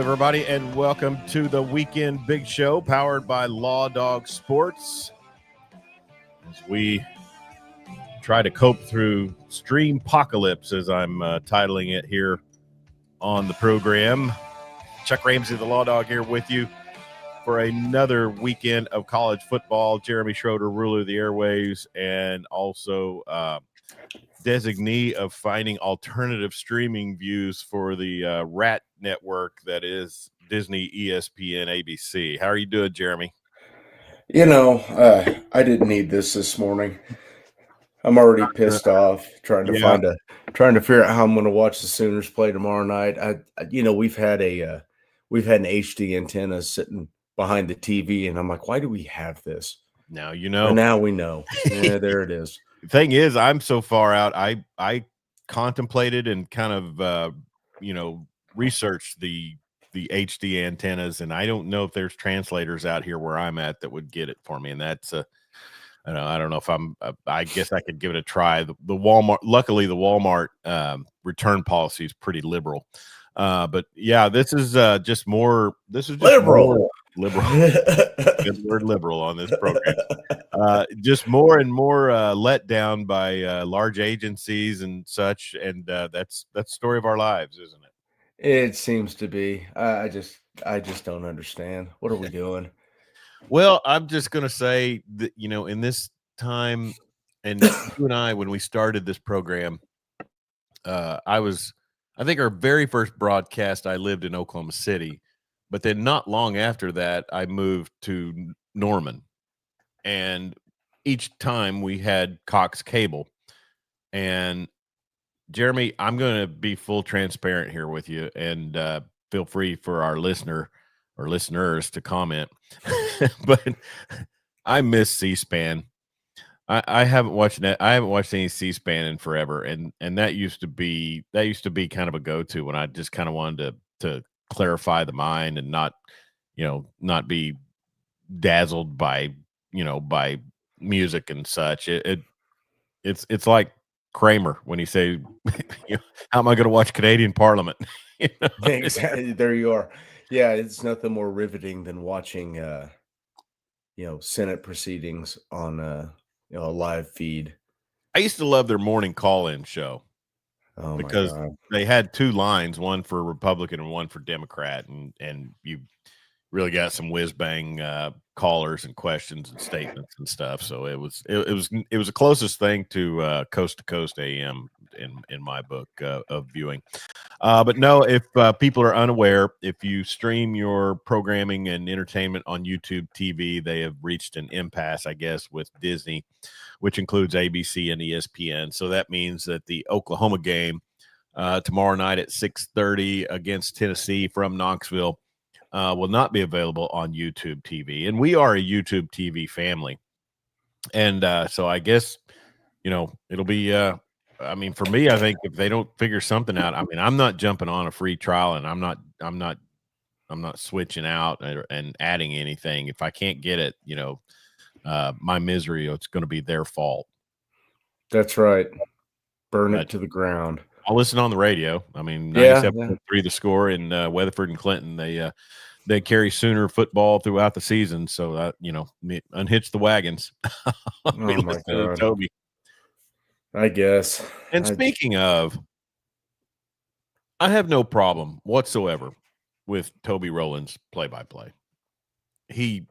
everybody, and welcome to the Weekend Big Show, powered by Law Dog Sports. As we try to cope through Streempocalypse, as I'm titling it here on the program. Chuck Ramsey, the Law Dog, here with you for another weekend of college football. Jeremy Schroeder, ruler of the airwaves, and also designee of finding alternative streaming views for the rat network that is Disney, ESPN, ABC. How are you doing, Jeremy? You know, I didn't need this morning. I'm already pissed off trying to figure out how I'm going to watch the Sooners play tomorrow night. We've had an HD antenna sitting behind the TV, and I'm like, why do we have this? Now you know. And now we know. Yeah, there it is. The thing is, I'm so far out. I contemplated and kind of researched the HD antennas, and I don't know if there's translators out here where I'm at that would get it for me. And that's I don't know if I guess I could give it a try. The Walmart, luckily the Walmart return policy is pretty liberal. But yeah, this is just more. This is just liberal. Good word, liberal on this program. Just more and more let down by large agencies and such, and that's the story of our lives, isn't it? It seems to be. I just don't understand. What are we doing? Well, I'm just going to say that, in this time, and you and I, when we started this program, I think our very first broadcast, I lived in Oklahoma City, but then not long after that, I moved to Norman, and each time we had Cox Cable. And Jeremy, I'm going to be full transparent here with you, and feel free for our listener or listeners to comment. But I miss C-SPAN. I haven't watched that. I haven't watched any C-SPAN in forever, and that used to be kind of a go-to when I just kind of wanted to clarify the mind and not be dazzled by music and such. It's like Kramer when he say, how am I going to watch Canadian Parliament? Exactly. There you are. Yeah, it's nothing more riveting than watching Senate proceedings on a live feed. I used to love their morning call-in show because they had two lines, one for Republican and one for Democrat, and you really got some whiz-bang callers and questions and statements and stuff. So it was the closest thing to coast AM in my book of viewing. But no, if people are unaware, if you stream your programming and entertainment on YouTube TV, they have reached an impasse, I guess, with Disney, which includes ABC and ESPN. So that means that the Oklahoma game tomorrow night at 6:30 against Tennessee from Knoxville will not be available on YouTube TV. And we are a YouTube TV family. And so I guess, it'll be, for me, I think if they don't figure something out, I'm not jumping on a free trial, and I'm not switching out and adding anything. If I can't get it, my misery, it's going to be their fault. That's right. Burn it to the ground. I'll listen on the radio. 97.3 The Score in Weatherford and Clinton. They carry Sooner football throughout the season. So unhitch the wagons. Oh my God. Toby. I guess. And speaking of, I have no problem whatsoever with Toby Rowland's play-by-play. He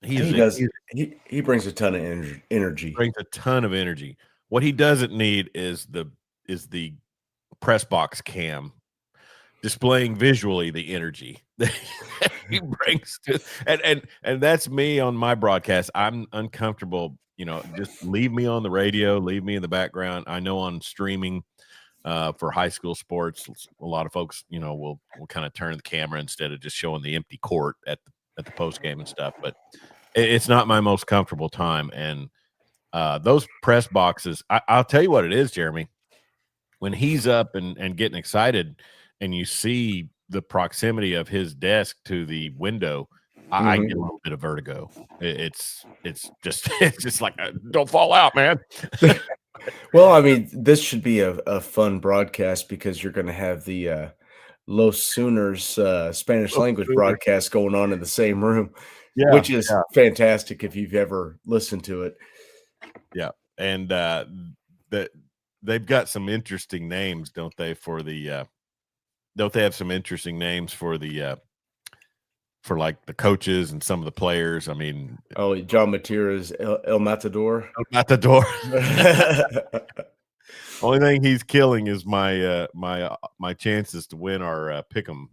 brings a ton of energy. Brings a ton of energy. What he doesn't need is the press box cam displaying visually the energy that he brings to, and that's me on my broadcast. I'm uncomfortable, just leave me on the radio, leave me in the background. I know on streaming for high school sports, a lot of folks, will kind of turn the camera instead of just showing the empty court at the post game and stuff, but it's not my most comfortable time. And those press boxes, I'll tell you what it is, Jeremy. When he's up and getting excited, and you see the proximity of his desk to the window, I get a little bit of vertigo. It's just like, don't fall out, man. Well, this should be a fun broadcast because you're going to have the Los Sooners Spanish language broadcast going on in the same room, Yeah, which is yeah, fantastic if you've ever listened to it. yeah. And that they've got some interesting names, don't they? Don't they have some interesting names for for like the coaches and some of the players? I mean, Oh, John Matera's El Matador. not the door. Only thing he's killing is my chances to win our pick'em,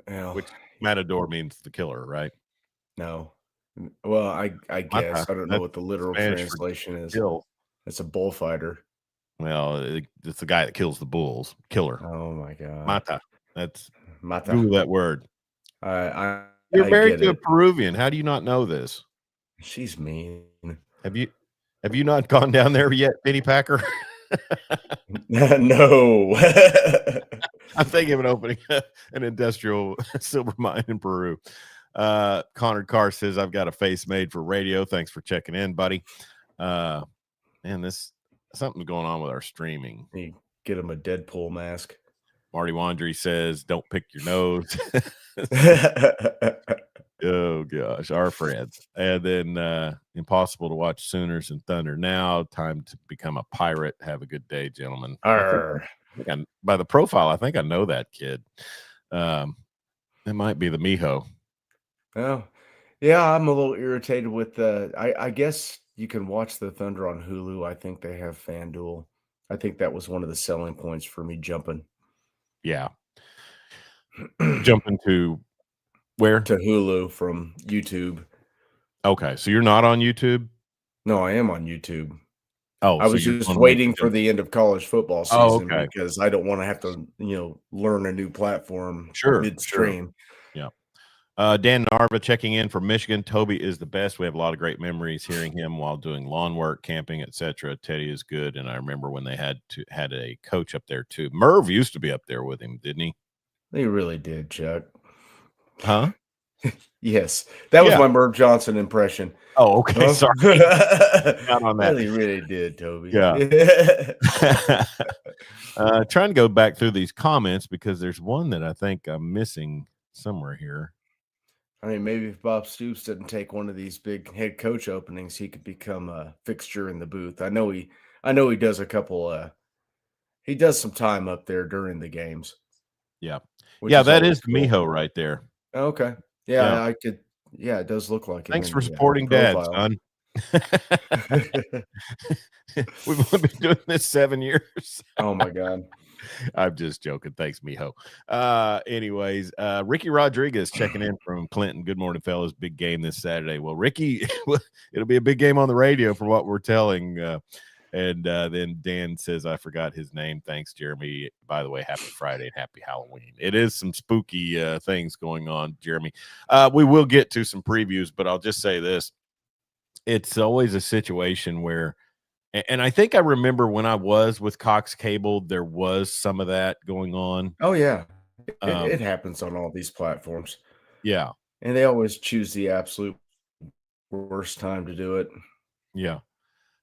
Well, which Matador means the killer, right? no. Well, I Mata. guess I don't know That's what the literal Spanish for translation is. kill. It's a bullfighter. Well, it's the guy that kills the bulls. Killer. Oh my god. Mata. That's Mata. Google that word. I You're I married get to a it. Peruvian. How do you not know this? She's mean. Have you not gone down there yet, Penny Packer? No. I'm thinking of opening an industrial silver mine in Peru. Connor Carr says, I've got a face made for radio. Thanks for checking in, buddy. Man, something's going on with our streaming. You get him a Deadpool mask. Marty Wandry says, don't pick your nose. Oh gosh, our friends. And then impossible to watch Sooners and Thunder now. Time to become a pirate. Have a good day, gentlemen. By the profile, I think I know that kid. It might be the Miho. Well, yeah, I'm a little irritated with I guess you can watch the Thunder on Hulu. I think they have FanDuel. I think that was one of the selling points for me jumping. Yeah. Jumping to where? To Hulu from YouTube. Okay, so you're not on YouTube? No, I am on YouTube. Oh, I was just waiting for the end of college football season because I don't want to have to, learn a new platform midstream. Sure. Yeah. Dan Narva checking in from Michigan. Toby is the best. We have a lot of great memories hearing him while doing lawn work, camping, etc. Teddy is good, and I remember when they had a coach up there too. Merv used to be up there with him, didn't he? They really did, Chuck. Huh? Yes, that was my Merv Johnson impression. Oh, okay. Huh? Sorry. Not on that. Really, really did, Toby. Yeah. Trying to go back through these comments because there's one that I think I'm missing somewhere here. I mean, maybe if Bob Stoops didn't take one of these big head coach openings, he could become a fixture in the booth. I know he does a couple. He does some time up there during the games. Yeah, yeah, that is cool. Miho right there. Okay, yeah, I could. Yeah, it does look like it. Thanks for supporting Dad, son. We've only been doing this 7 years. Oh my God. I'm just joking. Thanks, Miho. Anyways, Ricky Rodriguez checking in from Clinton. Good morning, fellas. Big game this Saturday. Well, Ricky, it'll be a big game on the radio for what we're telling. And then Dan says, I forgot his name. Thanks, Jeremy. By the way, happy Friday and happy Halloween. It is some spooky things going on, Jeremy. We will get to some previews, but I'll just say this. It's always a situation where, and I think I remember when I was with Cox Cable, there was some of that going on. Oh, yeah. It happens on all these platforms. Yeah. And they always choose the absolute worst time to do it. Yeah.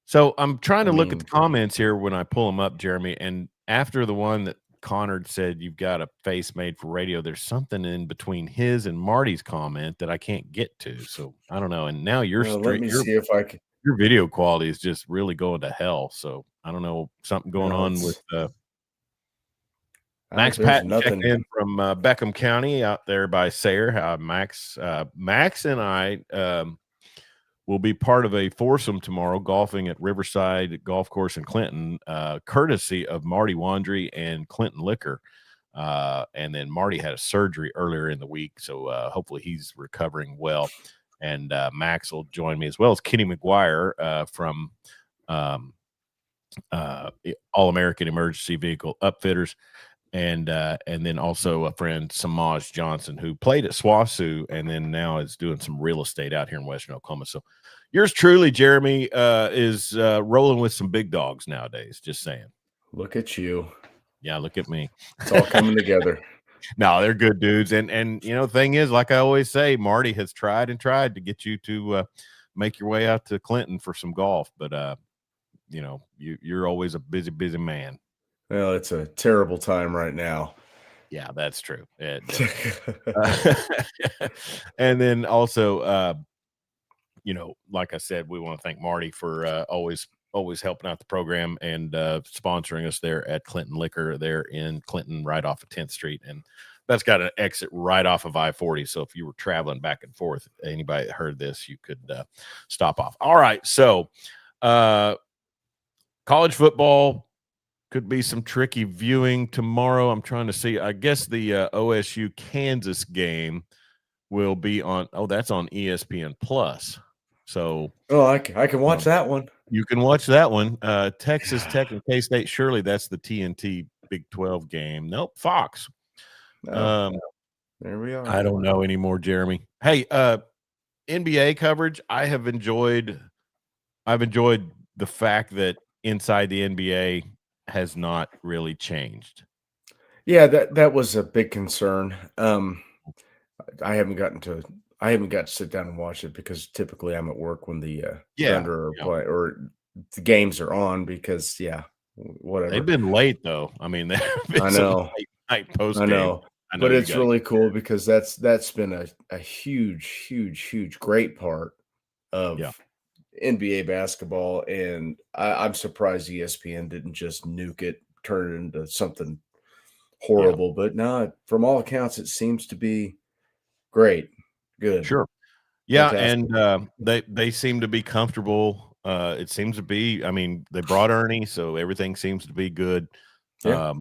So I'm trying to look at the comments here when I pull them up, Jeremy. And after the one that Connor said, you've got a face made for radio, there's something in between his and Marty's comment that I can't get to. So I don't know. And now you're let me see if I can. Your video quality is just really going to hell. So I don't know, something going on with Max Patton checking in from Beckham County out there by Sayre. Max and I will be part of a foursome tomorrow golfing at Riverside Golf Course in Clinton, courtesy of Marty Wandry and Clinton Liquor. And then Marty had a surgery earlier in the week, so hopefully he's recovering well. And Max will join me, as well as Kenny McGuire from All-American Emergency Vehicle Upfitters. And then also a friend, Samaj Johnson, who played at SWASU and then now is doing some real estate out here in Western Oklahoma. So yours truly, Jeremy, is rolling with some big dogs nowadays. Just saying. Look at you. Yeah, look at me. It's all coming together. No, they're good dudes. And the thing is, like I always say, Marty has tried and tried to get you to make your way out to Clinton for some golf. But, you're always a busy man. Well, it's a terrible time right now. Yeah, that's true. And then also, like I said, we want to thank Marty for always helping out the program and sponsoring us there at Clinton Liquor there in Clinton, right off of 10th Street. And that's got an exit right off of I-40. So if you were traveling back and forth, anybody that heard this, you could stop off. All right. So college football could be some tricky viewing tomorrow. I'm trying to see. I guess the OSU Kansas game will be on. Oh, that's on ESPN Plus. So, I can watch that one. You can watch that one. Texas Tech and K-State. Surely that's the TNT Big 12 game. Nope, Fox. There we are. I don't know anymore, Jeremy. Hey, NBA coverage. I've enjoyed the fact that inside the NBA has not really changed. Yeah, that was a big concern. I haven't got to sit down and watch it because typically I'm at work when the Thunder play or the games are on because whatever. They've been late though. I mean, I know. Late post game. I know. But it's really cool because that's been a huge great part of NBA basketball, and I'm surprised ESPN didn't just nuke it, turn it into something horrible. But no, from all accounts, it seems to be great. Good. Sure. Yeah, fantastic. And they seem to be comfortable. It seems to be. I mean, they brought Ernie, so everything seems to be good. Yeah.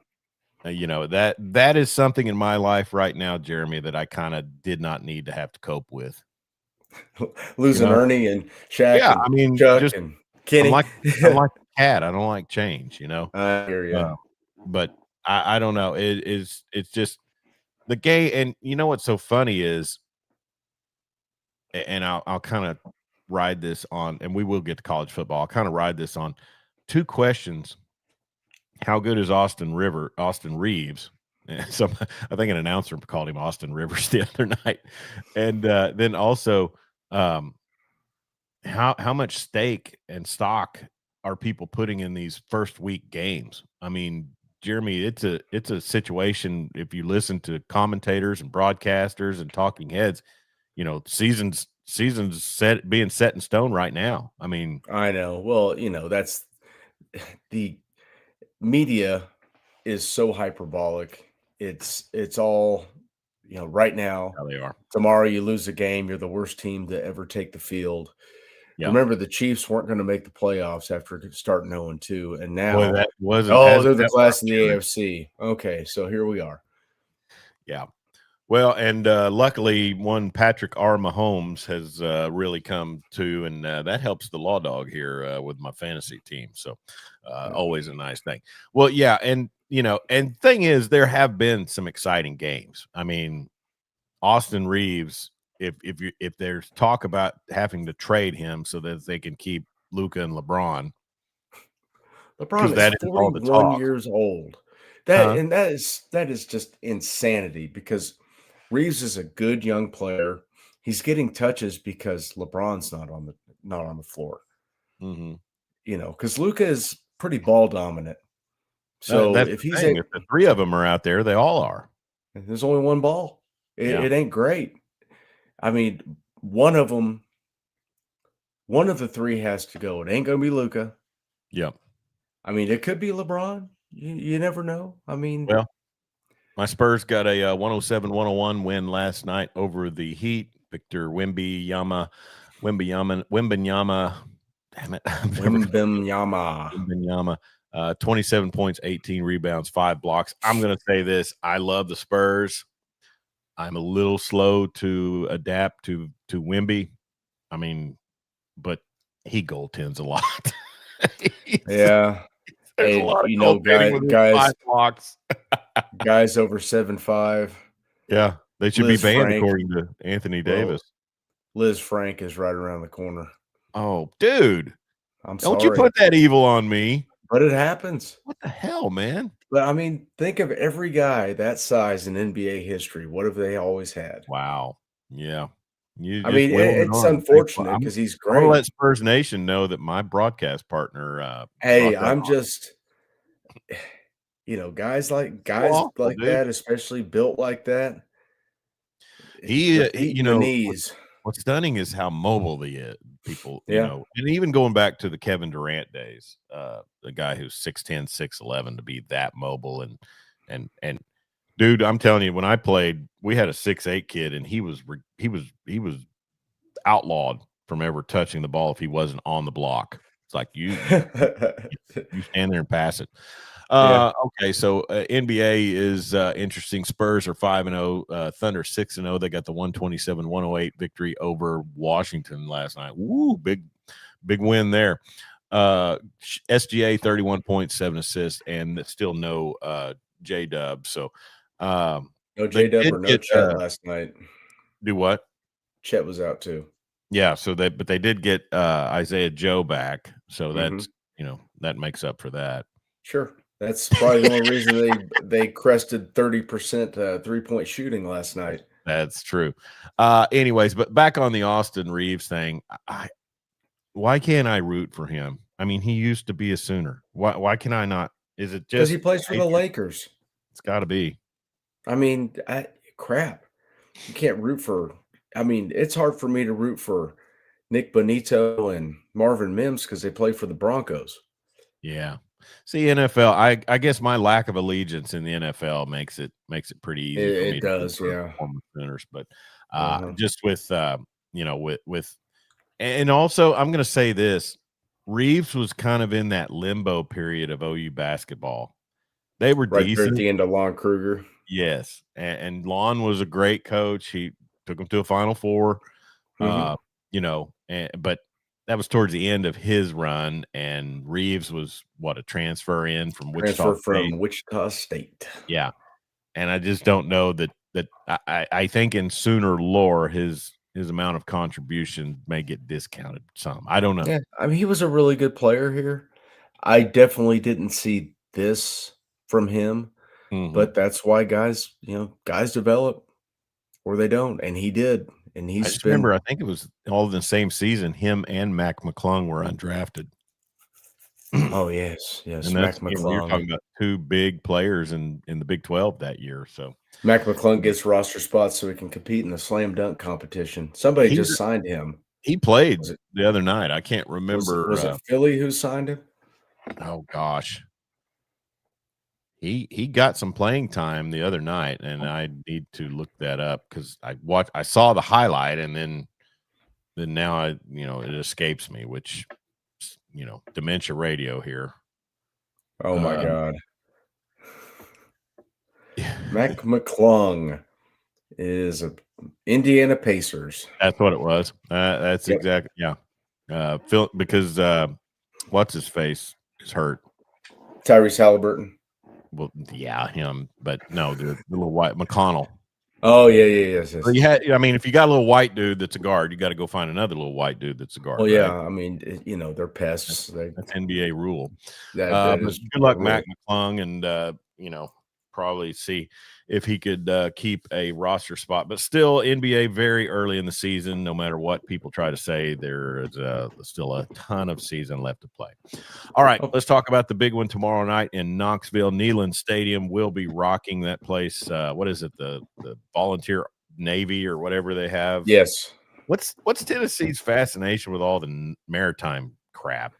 That is something in my life right now, Jeremy, that I kind of did not need to have to cope with. Losing Ernie and Shaq. Yeah, and I mean, Chuck and Kenny. I'm like a cat. I don't like change. I hear you. But I don't know. It's just the gay. And you know what's so funny is, and I'll kind of ride this on, and we will get to college football. I'll kind of ride this on 2 questions. How good is Austin Reeves? So I think an announcer called him Austin Rivers the other night. And then also, how much stake and stock are people putting in these first week games? I mean, Jeremy, it's a situation. If you listen to commentators and broadcasters and talking heads, seasons being set in stone right now. I mean, I know. Well, that's the media is so hyperbolic. It's all, right now. How they are. Tomorrow you lose a game, you're the worst team to ever take the field. Yeah. Remember, the Chiefs weren't going to make the playoffs after starting 0-2, and now that wasn't. They're the class of the AFC. Okay, so here we are. Yeah. Well, and luckily, one Patrick R. Mahomes has really come to, and that helps the Law Dog here with my fantasy team. So, always a nice thing. Well, yeah, and and thing is, there have been some exciting games. I mean, Austin Reeves. If there's talk about having to trade him so that they can keep Luka and LeBron. LeBron is 41 years old. That is just insanity because Reeves is a good young player. He's getting touches because LeBron's not on the floor. Mm-hmm. Because Luka is pretty ball dominant. So if the 3 of them are out there, they all are. There's only one ball. It ain't great. I mean, one of the 3 has to go. It ain't going to be Luka. Yep. I mean, it could be LeBron. You never know. I mean, well, my Spurs got a 107-101 win last night over the Heat. Victor Wembanyama. Damn it. Wembanyama. 27 points, 18 rebounds, 5 blocks. I'm going to say this. I love the Spurs. I'm a little slow to adapt to Wemby. I mean, but he goaltends a lot. Yeah. There's a lot of guys blocks. Guys over 7'5". Yeah, they should be banned according to Anthony Davis. Liz Frank is right around the corner. Oh, dude. I'm sorry. Don't you put that evil on me. But it happens. What the hell, man? But I mean, think of every guy that size in NBA history. What have they always had? Wow. Yeah. It's unfortunate because he's great. I'll let Spurs Nation know that my broadcast partner. Hey, I'm just guys like awful, dude. that, especially built like that, He, the feet and the knees. what's stunning is how mobile the people, Yeah. and even going back to the Kevin Durant days, the guy who's 6'10", 6'11", to be that mobile and dude, I'm telling you, when I played, we had a 6'8" kid, and he was outlawed from ever touching the ball if he wasn't on the block. It's like you stand there and pass it. Yeah. Okay, so NBA is interesting. Spurs are 5-0. Thunder 6-0. They got the 127-108 victory over Washington last night. Woo, big win there. SGA 31 points, 7 assists, and still no J-Dub. So No they J-Dub did or no get Chet last night. do what? Chet was out too. Yeah, so they did get Isaiah Joe back. So that's that makes up for that. Sure. That's probably the only reason they crested 30% 3-point shooting last night. That's true. Anyways, but back on the Austin Reeves thing, why can't I root for him? I mean, he used to be a Sooner. Why can I not? Is it just because he plays for the Lakers? It's got to be. I mean, crap. You can't root for. I mean, it's hard for me to root for Nick Bonito and Marvin Mims because they play for the Broncos. Yeah. See, NFL, I guess my lack of allegiance in the NFL makes it pretty easy for me. It does, yeah. Sooners, but just with with, and also I'm going to say this: Reeves was kind of in that limbo period of OU basketball. They were right decent there at the end of Lon Kruger. Yes, and Lon was a great coach. He took them to a Final Four, but that was towards the end of his run, and Reeves was a transfer in from Wichita State. Yeah, and I just don't know that I think in Sooner lore his amount of contribution may get discounted some. I don't know. Yeah, I mean, he was a really good player here. I definitely didn't see this from him, but that's why guys develop or they don't, and he did. And I just remember, I think it was all in the same season. Him and Mac McClung were undrafted. Oh yes, and Mac McClung. You're talking about two big players in the Big 12 that year. So Mac McClung gets roster spots so he can compete in the slam dunk competition. Somebody just signed him. He played the other night. I can't remember. Was it Philly who signed him? Oh gosh. He got some playing time the other night, and I need to look that up because I saw the highlight, and then now it escapes me, which dementia radio here. Oh my God. Mac McClung is Indiana Pacers. That's what it was. That's exactly Phil, because what's his face is hurt. Tyrese Halliburton. Well, yeah, him, but no, the little white McConnell. Oh yes. So if you got a little white dude that's a guard, you got to go find another little white dude that's a guard. Well, yeah, right? I mean, they're pests. That's NBA rule. That but good luck, Mac McClung, and probably see if he could keep a roster spot. But still, NBA very early in the season. No matter what people try to say, there is still a ton of season left to play. All right, let's talk about the big one tomorrow night in Knoxville. Neyland Stadium will be rocking that place. What is it? The Volunteer Navy or whatever they have. Yes. What's Tennessee's fascination with all the maritime crap?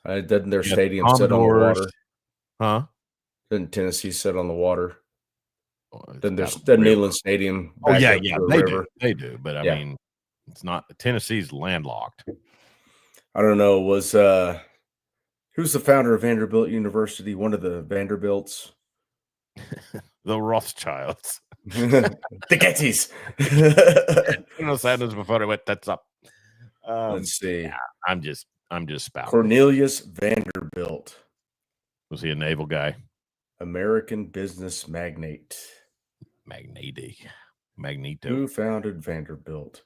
Doesn't their stadium sit on the water? Huh? Didn't Tennessee sit on the water? Then there's the Neyland Stadium. Oh yeah, they do. But I mean, it's not. Tennessee's landlocked. I don't know. Was who's the founder of Vanderbilt University? One of the Vanderbilts. The Rothschilds. The Gettys. Sadness before I went. That's up. Let's see. Yeah, I'm just spouting. Cornelius Vanderbilt. Was he a naval guy? American business magnate. Magneto. Who founded Vanderbilt?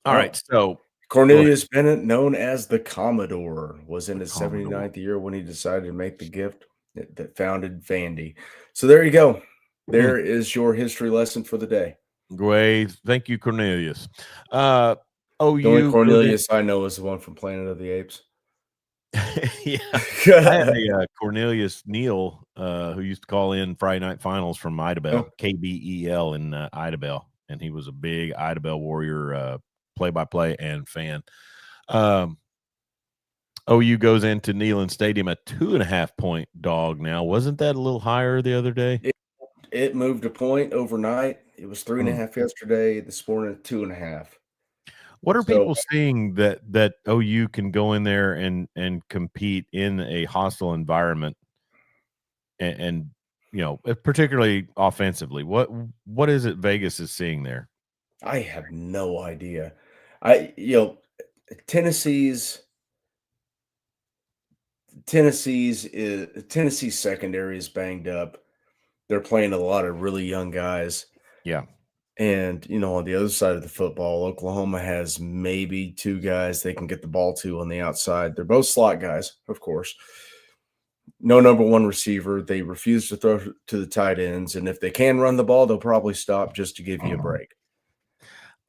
All right, so Cornelius Bennett, known as the Commodore, was in his 79th year when he decided to make the gift that founded Vandy. So there you go. There is your history lesson for the day. Great. Thank you, Cornelius. The only Cornelius I know is the one from Planet of the Apes. Yeah. I had a Cornelius Neal, who used to call in Friday Night Finals from Idabel, KBEL in Idabel, and he was a big Idabel Warrior play-by-play and fan. OU goes into Neyland Stadium a 2.5-point dog now. Wasn't that a little higher the other day? It moved a point overnight. It was 3.5 yesterday. This morning, 2.5. What are people seeing that OU can go in there and compete in a hostile environment and you know, particularly offensively? What is it Vegas is seeing there? I have no idea. Tennessee's Tennessee's secondary is banged up. They're playing a lot of really young guys. Yeah. And, on the other side of the football, Oklahoma has maybe two guys they can get the ball to on the outside. They're both slot guys, of course. No number one receiver. They refuse to throw to the tight ends. And if they can run the ball, they'll probably stop just to give you a break.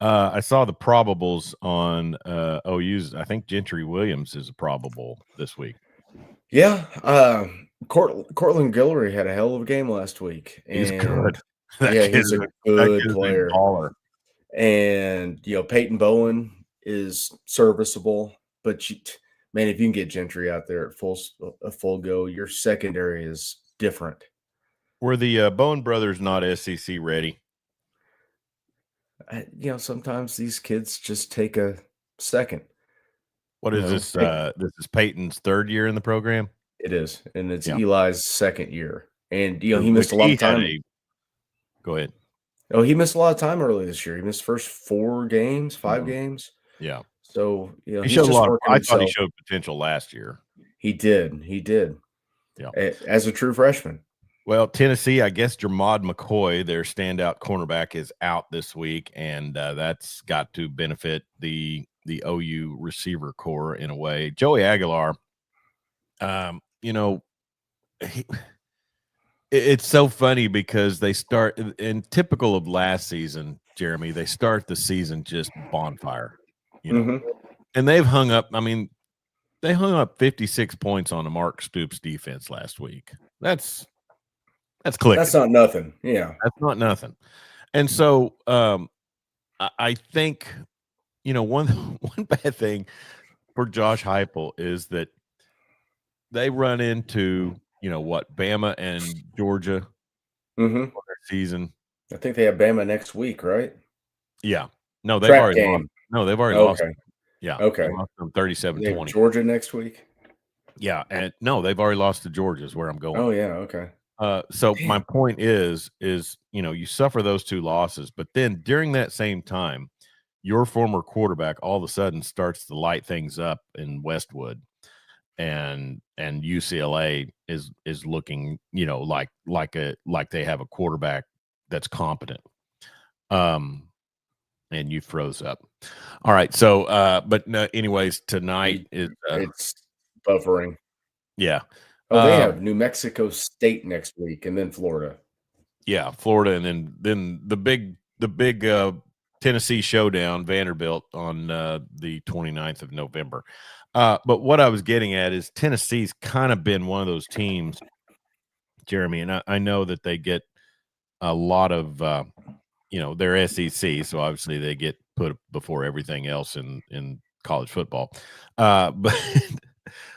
I saw the probables on OU's. I think Gentry Williams is a probable this week. Yeah. Cortland Guillory had a hell of a game last week. He's good. He's a good player. And, Peyton Bowen is serviceable. But, man, if you can get Gentry out there at full go, your secondary is different. Were the Bowen brothers not SEC ready? Sometimes these kids just take a second. What is this? This is Peyton's third year in the program? It is. And it's Eli's second year. And, he missed a lot of time. Go ahead. Oh, he missed a lot of time early this year. He missed first 5 games. Yeah. So, he showed a lot. I thought he showed potential last year. He did. Yeah. As a true freshman. Well, Tennessee, I guess Jermod McCoy, their standout cornerback, is out this week, and that's got to benefit the OU receiver core in a way. Joey Aguilar, it's so funny because they start in typical of last season, Jeremy. They start the season just bonfire, and they've hung up. I mean, they hung up 56 points on the Mark Stoops defense last week. That's clicking. That's not nothing. Yeah, that's not nothing. And so I think one bad thing for Josh Heupel is that they run into Bama and Georgia for their season. I think they have Bama next week, right? Yeah. No, they've already lost. No, they've already lost. Yeah. Okay. They lost them 37-20. Georgia next week? Yeah. And no, they've already lost to Georgia is where I'm going. Oh, yeah. Okay. So my point is, you suffer those two losses, but then during that same time, your former quarterback all of a sudden starts to light things up in Westwood, and UCLA is looking, like they have a quarterback that's competent. And you froze up. All right. So, but no, anyways, tonight is it's buffering. Yeah. Oh, they have New Mexico State next week, and then Florida. Yeah, Florida, and then the big Tennessee showdown, Vanderbilt, on the 29th of November. But what I was getting at is Tennessee's kind of been one of those teams, Jeremy, and I know that they get a lot of they're SEC, so obviously they get put before everything else in college football.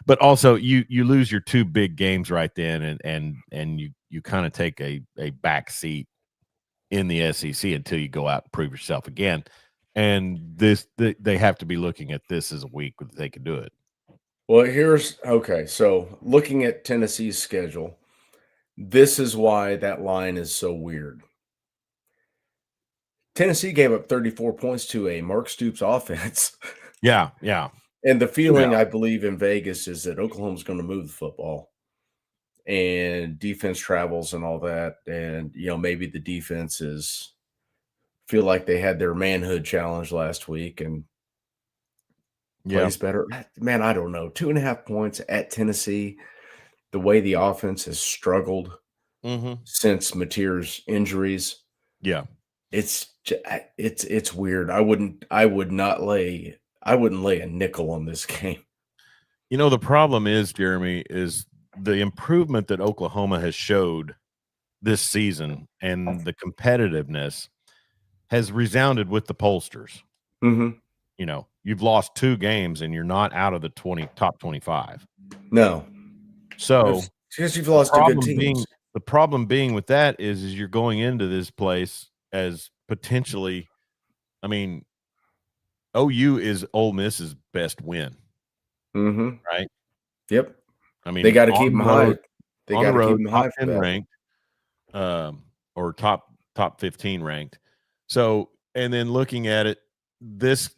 But also you lose your two big games right then, and you kind of take a back seat in the SEC until you go out and prove yourself again. And they have to be looking at this as a week that they can do it. Well, so looking at Tennessee's schedule, this is why that line is so weird. Tennessee gave up 34 points to a Mark Stoops offense. Yeah. And the feeling, I believe, in Vegas is that Oklahoma's going to move the football and defense travels and all that. And, maybe the defenses feel like they had their manhood challenge last week and plays better. Man, I don't know. 2.5 points at Tennessee, the way the offense has struggled since Mateer's injuries. Yeah. It's weird. I wouldn't lay a nickel on this game. The problem is, Jeremy, is the improvement that Oklahoma has showed this season and the competitiveness has resounded with the pollsters. Mm-hmm. You've lost 2 games and you're not out of the top 25. No. So because you've lost to good teams. The problem being with that is you're going into this place as potentially, OU is Ole Miss's best win. Mm-hmm. Right? Yep. They got to keep them high. They got to keep them high for that. Ranked, or top 15 ranked. So, and then looking at it, this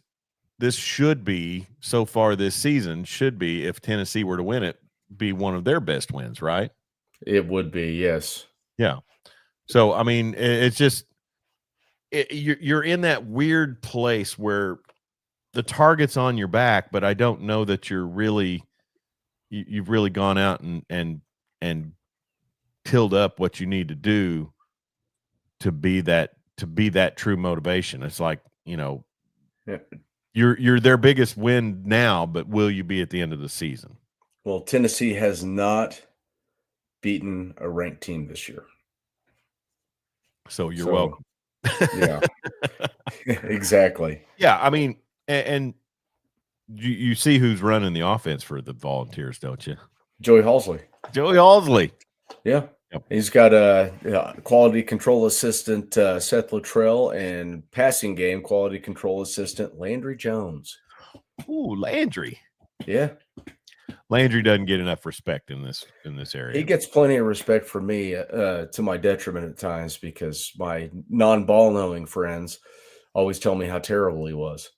should be, so far this season, should be, if Tennessee were to win it, be one of their best wins, right? It would be, yes. Yeah. So, it's just you're in that weird place where the target's on your back, but I don't know that you've really gone out and tilled up what you need to do to be that true motivation. It's like, yeah. You're their biggest win now, but will you be at the end of the season? Well, Tennessee has not beaten a ranked team this year. So you're welcome. Yeah, exactly. Yeah, and you see who's running the offense for the Volunteers, don't you? Joey Halsley. Yeah. Yep. He's got a quality control assistant, Seth Luttrell, and passing game quality control assistant, Landry Jones. Ooh, Landry. Yeah. Landry doesn't get enough respect in this area. He gets plenty of respect from me, to my detriment at times, because my non-ball knowing friends always tell me how terrible he was.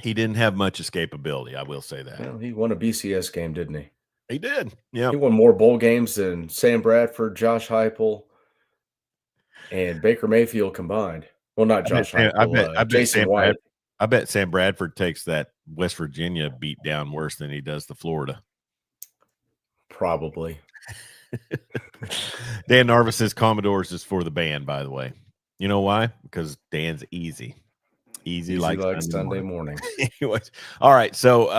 He didn't have much escapability, I will say that. Well, he won a BCS game, didn't he? He did. Yeah. He won more bowl games than Sam Bradford, Josh Heupel, and Baker Mayfield combined. Well, not Josh Heupel. I bet Jason White. I bet Sam Bradford takes that West Virginia beat down worse than he does the Florida. Probably. Dan Narvis says Commodores is for the band, by the way. You know why? Because Dan's easy like Sunday morning. Anyways, all right. So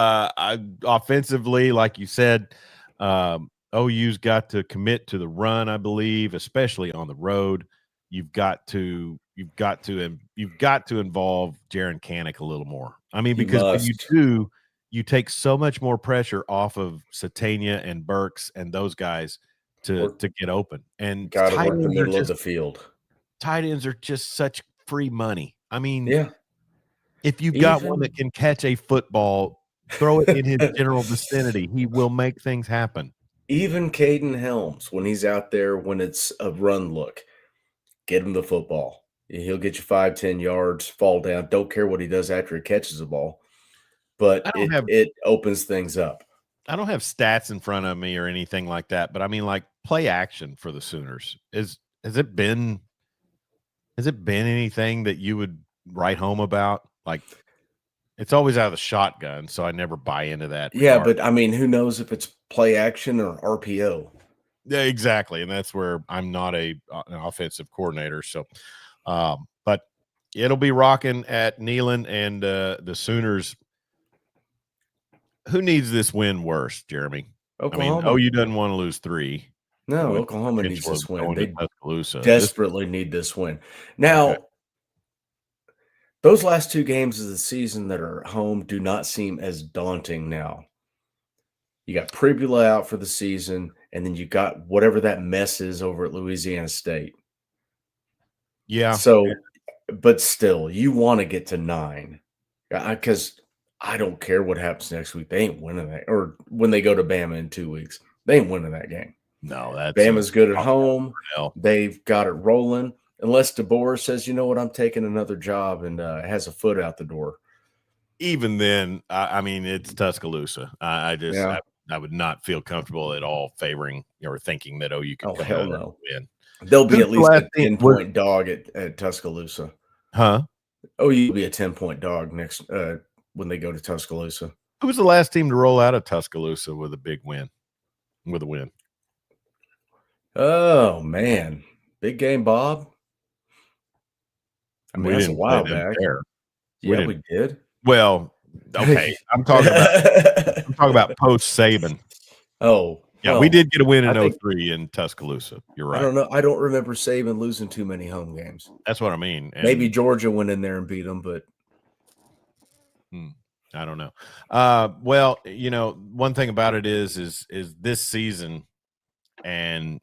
offensively, like you said, OU's got to commit to the run, I believe, especially on the road. You've got to involve Jaron Canick a little more. Because when you do, you take so much more pressure off of Satania and Burks and those guys to get open. And got to work the middle of the field. Tight ends are just such free money. Yeah. If you've got one that can catch a football, throw it in his general vicinity, he will make things happen. Even Caden Helms, when he's out there, when it's a run look, get him the football. He'll get you 5-10 yards, fall down. Don't care what he does after he catches the ball. But it opens things up. I don't have stats in front of me or anything like that, but like play action for the Sooners. Has it been anything that you would write home about? Like, it's always out of the shotgun, so I never buy into that. Yeah, but who knows if it's play action or RPO? Yeah, exactly, and that's where I'm not an offensive coordinator. So, but it'll be rocking at Neyland, and the Sooners. Who needs this win worse, Jeremy? Oklahoma. OU doesn't want to lose 3. No, Oklahoma needs this win. They Tuscaloosa. Desperately need this win. Now, those last 2 games of the season that are at home do not seem as daunting now. You got Pribula out for the season, and then you got whatever that mess is over at Louisiana State. Yeah. So, but still, you want to get to 9. Because I don't care what happens next week. They ain't winning that. Or when they go to Bama in 2 weeks, they ain't winning that game. No, that's Bama's good at home. They've got it rolling. Unless DeBoer says, you know what, I'm taking another job and has a foot out the door. Even then, it's Tuscaloosa. I would not feel comfortable at all favoring or thinking that OU can come out and win. They'll be at least a 10-point dog at Tuscaloosa. Huh? OU will be a 10-point dog next when they go to Tuscaloosa. Who was the last team to roll out of Tuscaloosa with a big win? With a win. Oh, man. Big Game Bob? That's a while back. There. Yeah, we did. Well, Okay, I'm talking about post Saban. Oh, Yeah, well, we did get a win in I think 03 in Tuscaloosa. You're I right. don't know. I don't remember Saban losing too many home games. That's what I mean. And Maybe Georgia went in there and beat them, but I don't know. Well, one thing about it is this season, and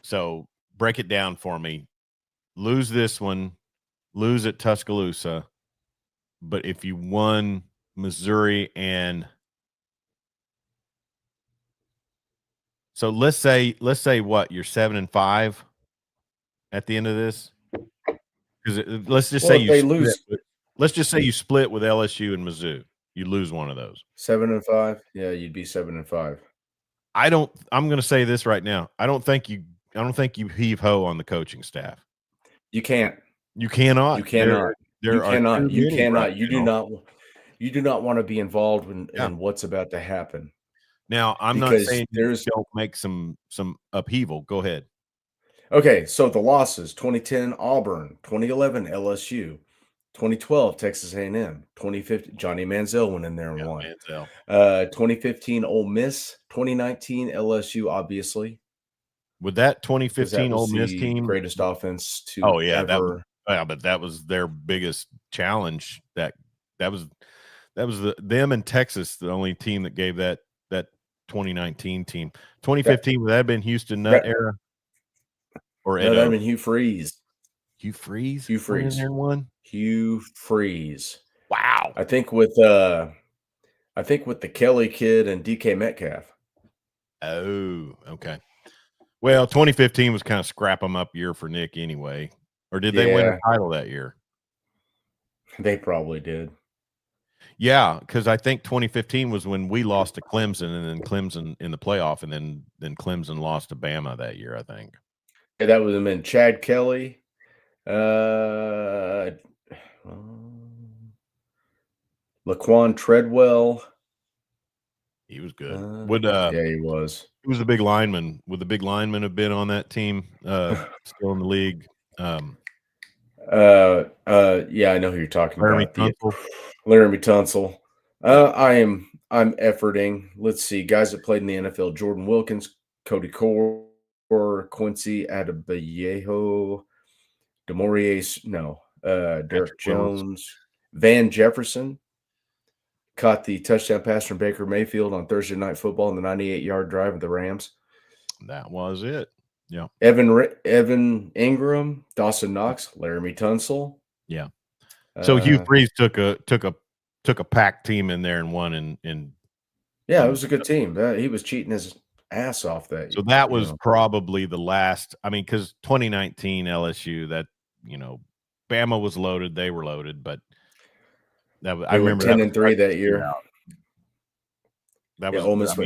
so break it down for me. Lose this one, lose at Tuscaloosa, but if you won Missouri and so let's say what, you're 7-5 at the end of this, because let's just say if they lose let's just say you split with LSU and Mizzou, you lose one of those. 7-5, yeah, you'd be 7-5. I'm going to say this right now. I don't think you heave ho on the coaching staff. You can't. You cannot. You cannot. You cannot. You cannot. You do not. You do not want to be involved in what's about to happen. Now, I'm not saying you don't make some upheaval. Go ahead. Okay, so the losses: 2010 Auburn, 2011 LSU, 2012 Texas A&M, 2015 Johnny Manziel went in there and won. 2015 Ole Miss, 2019 LSU, obviously. With that 2015 Ole Miss team, greatest offense to ever. But that was their biggest challenge. That was them and Texas, the only team that gave that 2019 team. 2015 would that have been Houston Nutt era? Or no, that would have been Hugh Freeze. Hugh Freeze? Hugh Freeze. Hugh Freeze. Wow. I think with the Kelly kid and DK Metcalf. Oh, okay. Well, 2015 was kind of scrap 'em up year for Nick anyway. Or did they win a title that year? They probably did. Yeah, because I think 2015 was when we lost to Clemson, and then Clemson in the playoff, and then Clemson lost to Bama that year, I think. Yeah, that would have been Chad Kelly. Laquan Treadwell. He was good. Yeah, he was. He was a big lineman. Would the big lineman have been on that team? Still in the league. Yeah, I know who you're talking about. Laramie Tunsil. I'm efforting. Let's see, guys that played in the NFL: Jordan Wilkins, Cody Core, Quincy Adebayo, Derek Jones, Van Jefferson caught the touchdown pass from Baker Mayfield on Thursday Night Football in the 98-yard drive of the Rams. That was it. Yeah. Evan Ingram, Dawson Knox, Laramie Tunsil. Yeah. So Hugh Freeze took a packed team in there and won in yeah, it was a good team. He was cheating his ass off that. So that was probably the last. I mean, because 2019 LSU, that Bama was loaded, they were loaded, but I remember 10-3 that year. That was Ole Miss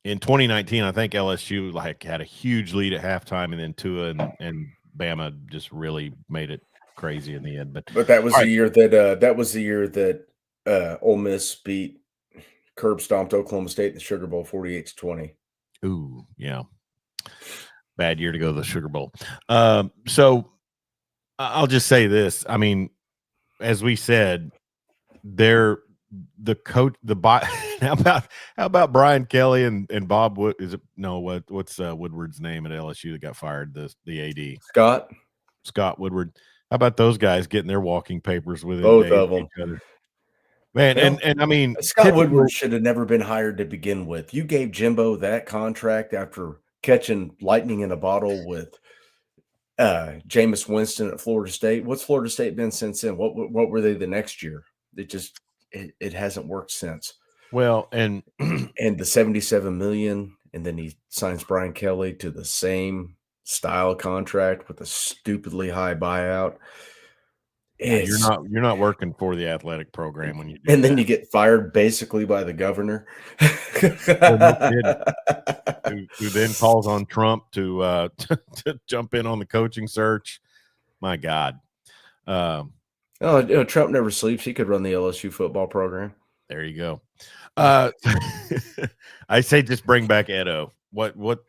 in 2019. I think LSU had a huge lead at halftime, and then Tua and Bama just really made it crazy in the end. But that was the year that Ole Miss beat curb stomped Oklahoma State in the Sugar Bowl 48-20. Ooh, yeah. Bad year to go to the Sugar Bowl. So I'll just say this. I mean, as we said, how about Brian Kelly and Bob Wood? What's Woodward's name at LSU that got fired? The AD Scott Woodward. How about those guys getting their walking papers with both of them? Man, and I mean, Scott Woodward should have never been hired to begin with. You gave Jimbo that contract after catching lightning in a bottle with Jameis Winston at Florida State. What's Florida State been since then? What were they the next year? It hasn't worked since. Well, and the $77 million, and then he signs Brian Kelly to the same style contract with a stupidly high buyout. You're not working for the athletic program when you do and then you get fired basically by the governor. Who then calls on Trump to jump in on the coaching search. My God. Trump never sleeps. He could run the LSU football program. There you go. I say just bring back Edo. What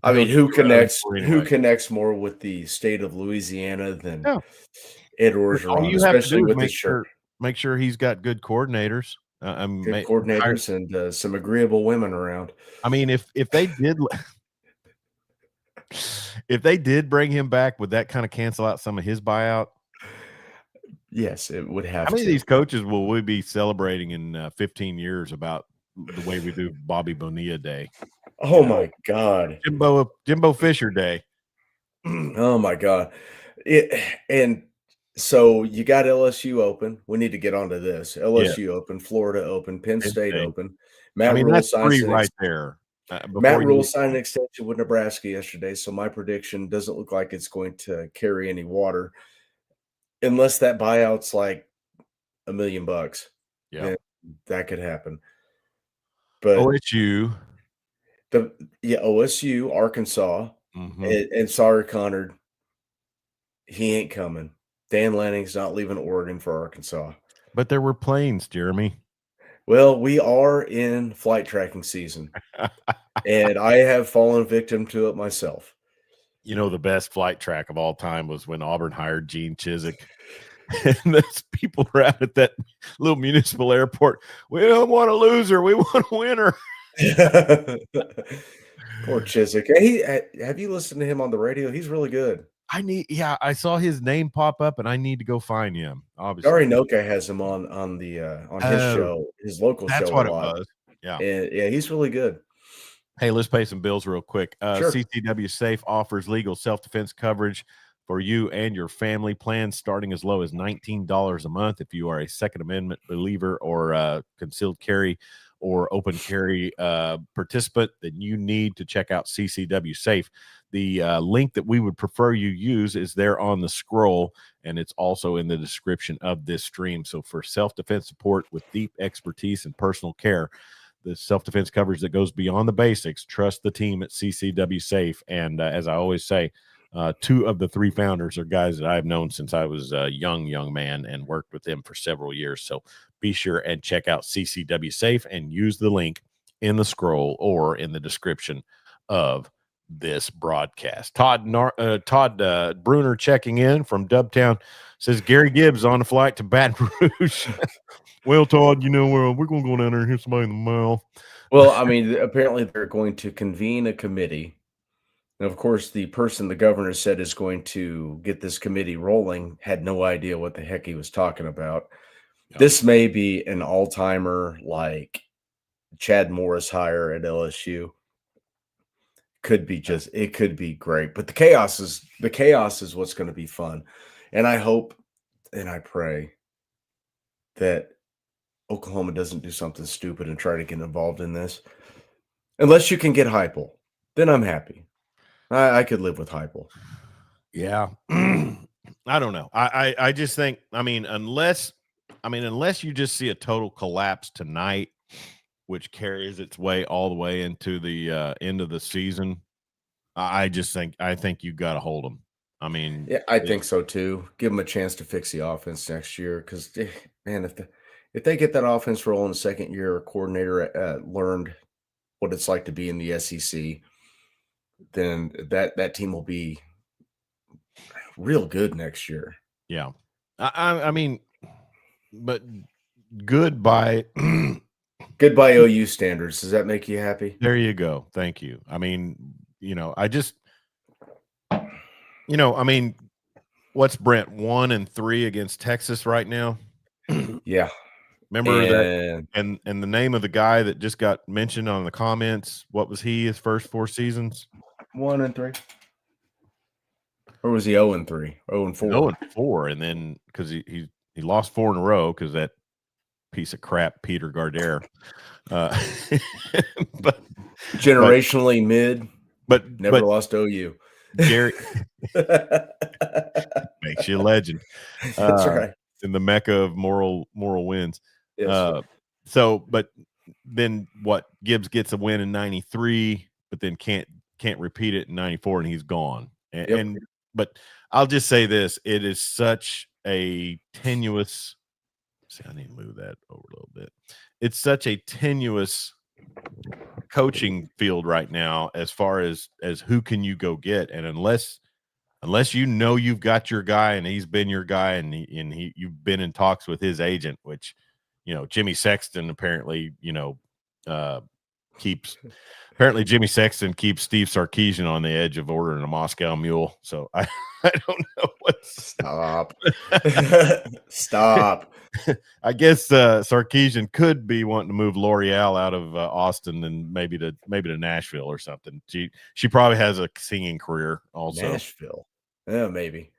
I mean, who connects more with the state of Louisiana than Ed Orgeron, especially with his shirt? make sure he's got good coordinators. Good coordinators and some agreeable women around. I mean, if they did, if they did bring him back, would that kind of cancel out some of his buyout? Yes, it would have. How many of these coaches will we be celebrating in 15 years about the way we do Bobby Bonilla Day? Oh my God, Jimbo Fisher Day. Oh my God, and so you got LSU open. We need to get onto this. LSU open, Florida open, Penn State open. I mean, that's three right there. Matt Rule signed an extension with Nebraska yesterday, so my prediction doesn't look like it's going to carry any water unless that buyout's like $1 million. Yeah, that could happen. But OSU, OSU, Arkansas, and sorry, Connor, he ain't coming. Dan Lanning's not leaving Oregon for Arkansas. But there were planes, Jeremy. Well, we are in flight tracking season, and I have fallen victim to it myself. You know, the best flight track of all time was when Auburn hired Gene Chizik. And those people were out at that little municipal airport. We don't want a loser. We want a winner. Poor Chizik. Hey, have you listened to him on the radio? He's really good. I saw his name pop up, and I need to go find him. Obviously, Dari Noka has him on his show, his local show. That's what it was. Yeah, and he's really good. Hey, let's pay some bills real quick. Sure. CCW Safe offers legal self-defense coverage for you and your family. Plans starting as low as $19 a month. If you are a Second Amendment believer or concealed carry or open carry participant, then you need to check out CCW Safe. The link that we would prefer you use is there on the scroll, and it's also in the description of this stream. So for self-defense support with deep expertise and personal care, the self-defense coverage that goes beyond the basics, trust the team at CCW Safe. And as I always say, two of the three founders are guys that I've known since I was a young man and worked with them for several years. So be sure and check out CCW Safe and use the link in the scroll or in the description of this broadcast. Todd Bruner checking in from Dubtown says Gary Gibbs on a flight to Baton Rouge. Well, Todd, you know, we're going to go down there and hit somebody in the mouth. Well, I mean, apparently they're going to convene a committee. And of course, the person the governor said is going to get this committee rolling had no idea what the heck he was talking about. Yep. This may be an all-timer like Chad Morris hire at LSU. It could be great. But the chaos is what's going to be fun. And I hope and I pray that Oklahoma doesn't do something stupid and try to get involved in this. Unless you can get Heupel, then I'm happy. I could live with Heupel. Yeah. I don't know. I just think, unless you just see a total collapse tonight, which carries its way all the way into the end of the season, I think you got to hold them. Yeah, I think so too. Give them a chance to fix the offense next year, because man, if they get that offense rolling the second year, coordinator learned what it's like to be in the SEC, then that team will be real good next year. Yeah, I mean, but good by OU standards. Does that make you happy? There you go. Thank you. What's Brent 1-3 against Texas right now? Yeah. Remember that? And the name of the guy that just got mentioned on the comments, what was he his first 4 seasons? 1-3. Or was he 0-3? 0-4. 0-4, and then because he lost 4 in a row because that piece of crap Peter Gardere. But generationally mid, but never lost OU. Gary makes you a legend. That's right. In the mecca of moral wins. Yes. But then what? Gibbs gets a win in 93, but then can't repeat it in 94, and he's gone. But I'll just say this: it is such a tenuous. See, I need to move that over a little bit. It's such a tenuous coaching field right now as far as who can you go get, and unless unless you know you've got your guy and he's been your guy and you've been in talks with his agent, which, Jimmy Sexton apparently, keeps Jimmy Sexton keeps Steve Sarkisian on the edge of ordering a Moscow Mule. So I don't know what's stop. I guess Sarkisian could be wanting to move L'Oreal out of Austin and maybe to Nashville or something. She probably has a singing career also. Nashville, yeah, maybe.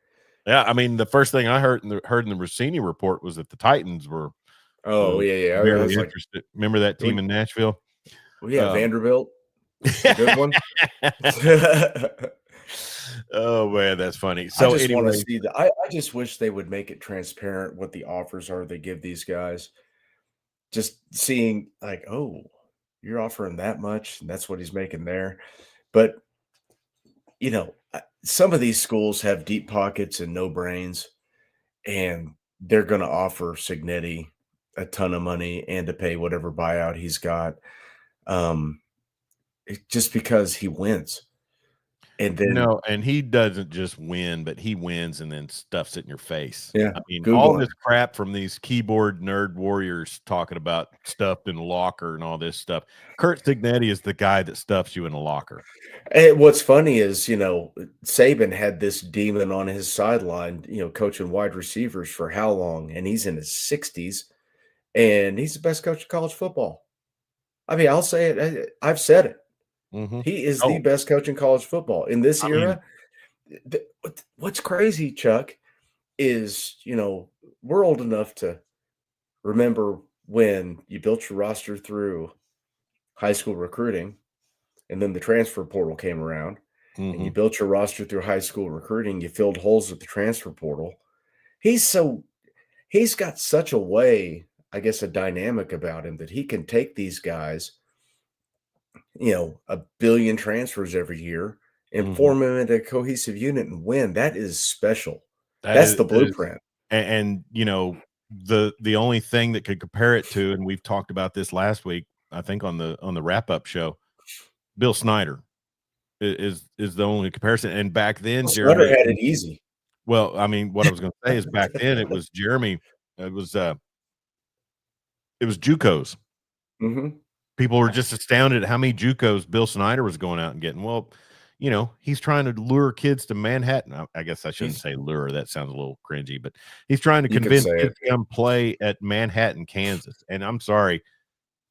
Yeah, I mean, the first thing I heard in the Rossini report was that the Titans were very interested. Remember that team in Nashville? Well, yeah, Vanderbilt, a good one. Oh man, that's funny. So I just want to see that. I just wish they would make it transparent what the offers are they give these guys. Just seeing like, oh, you're offering that much, and that's what he's making there. But some of these schools have deep pockets and no brains, and they're going to offer Cignetti a ton of money and to pay whatever buyout he's got, just because he wins. And then and he doesn't just win, but he wins and then stuffs it in your face. Yeah, I mean, all this crap from these keyboard nerd warriors talking about stuffed in the locker and all this stuff. Curt Cignetti is the guy that stuffs you in the locker. And what's funny is, Saban had this demon on his sideline, coaching wide receivers for how long? And he's in his 60s, and he's the best coach of college football. I mean, I'll say it. I've said it. Mm-hmm. He is the best coach in college football in this era. What's crazy, Chuck, is, we're old enough to remember when you built your roster through high school recruiting, and then the transfer portal came around, and you built your roster through high school recruiting. You filled holes with the transfer portal. He's got such a way, I guess, a dynamic about him that he can take these guys, a billion transfers every year and form them into a cohesive unit and win. That is special. That's the blueprint. And the only thing that could compare it to, and we've talked about this last week, I think on the wrap-up show, Bill Snyder is the only comparison. And back then, Snyder had it easy. Well, I mean, what I was going to say is back then it was Jeremy. It was JUCOs. Mm-hmm. People were just astounded at how many JUCOs Bill Snyder was going out and getting. Well, he's trying to lure kids to Manhattan. I guess I shouldn't say lure. That sounds a little cringy, but he's trying to convince kids to come play at Manhattan, Kansas. And I'm sorry,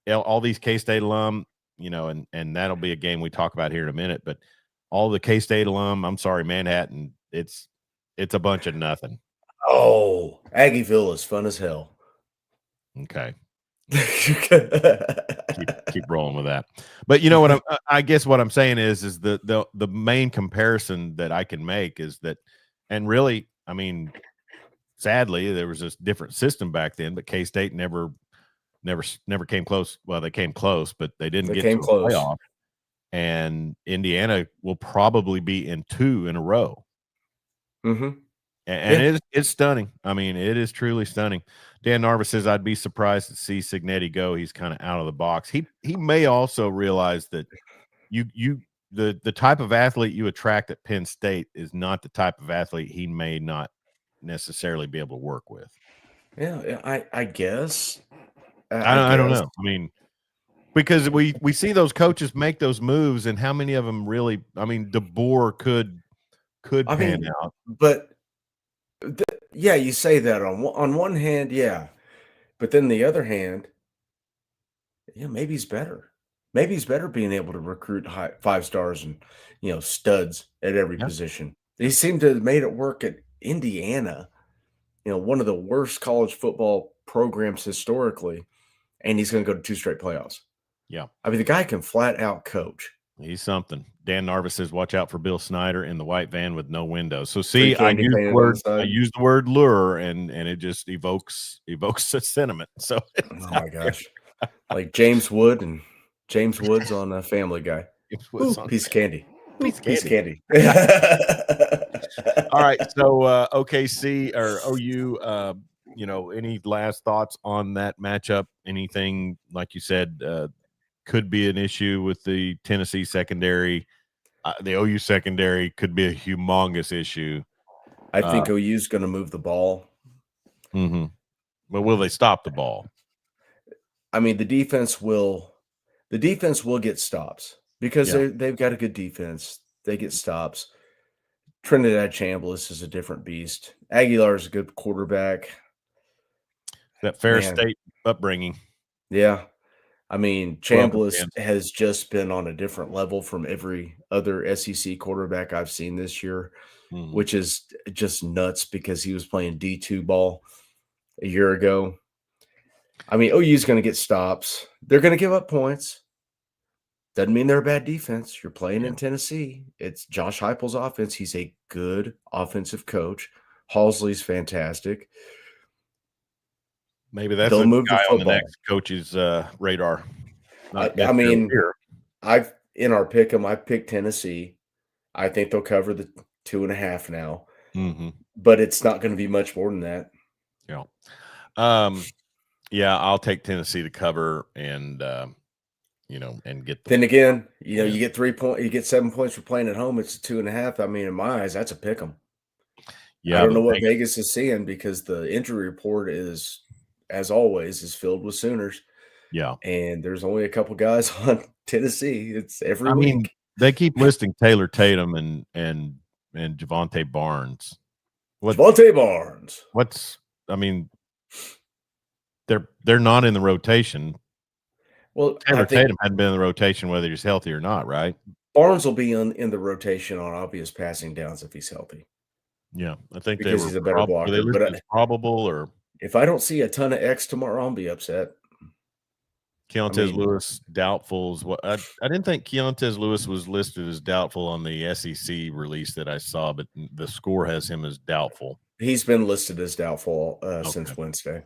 all these K-State alum, and that'll be a game we talk about here in a minute, but all the K-State alum, I'm sorry, Manhattan, it's a bunch of nothing. Oh, Aggieville is fun as hell. Okay. keep rolling with that. But I guess what I'm saying is the main comparison that I can make is that, and really, I mean, sadly, there was this different system back then, but K-State never came close. Well, they came close, but they didn't get to the playoff. And Indiana will probably be in 2 in a row. Mm-hmm. And it's stunning. I mean, it is truly stunning. Dan Narva says, I'd be surprised to see Cignetti go. He's kind of out of the box. He may also realize that the type of athlete you attract at Penn State is not the type of athlete he may not necessarily be able to work with. Yeah, I guess. I don't know. I mean, because we see those coaches make those moves, and how many of them really? I mean, DeBoer could pan out, but. Yeah, you say that on one hand, yeah, but then the other hand, maybe he's better. Maybe he's better being able to recruit 5 stars and studs at every position. He seemed to have made it work at Indiana, one of the worst college football programs historically, and he's going to go to 2 straight playoffs. Yeah, I mean, the guy can flat out coach. He's something. Dan Narva says, watch out for Bill Snyder in the white van with no windows. So see, I used the word lure, and it just evokes a sentiment. So oh my gosh. Like James Woods on Family Guy. Ooh, piece of candy. Piece of candy. All right. So OKC or OU, any last thoughts on that matchup? Anything, like you said, could be an issue with the Tennessee secondary. the OU secondary could be a humongous issue. I think OU's going to move the ball. Mm-hmm. But will they stop the ball? I mean, the defense will get stops because they've got a good defense. They get stops. Trinidad Chambliss is a different beast. Aguilar is a good quarterback. That Fair State upbringing. Yeah. I mean, Chambliss has just been on a different level from every other SEC quarterback I've seen this year, which is just nuts because he was playing D2 ball a year ago. I mean, OU's going to get stops. They're going to give up points. Doesn't mean they're a bad defense. You're playing in Tennessee. It's Josh Heupel's offense. He's a good offensive coach. Halsley's fantastic. Maybe that's a guy on the next coach's radar. I mean, in our pick 'em, I picked Tennessee. I think they'll cover the 2.5 now. But it's not going to be much more than that. Yeah. Yeah, I'll take Tennessee to cover and and get. Then again, you get 3 points, you get 7 points for playing at home. It's a 2.5. I mean, in my eyes, that's a pick 'em. Yeah, I don't know what Vegas is seeing because the injury report is, as always, is filled with Sooners. Yeah, and there's only a couple guys on Tennessee. It's every week. Mean, they keep listing Taylor Tatum and Javonte Barnes. Javonte Barnes. They're not in the rotation. Well, Taylor Tatum hadn't been in the rotation whether he's healthy or not, right? Barnes will be in the rotation on obvious passing downs if he's healthy. Yeah, I think because he's a better blocker. They listed as probable, or if I don't see a ton of X tomorrow, I'll be upset. Keontez Lewis doubtful is what I didn't think Keontez Lewis was listed as doubtful on the SEC release that I saw, but the score has him as doubtful. He's been listed as doubtful since Wednesday.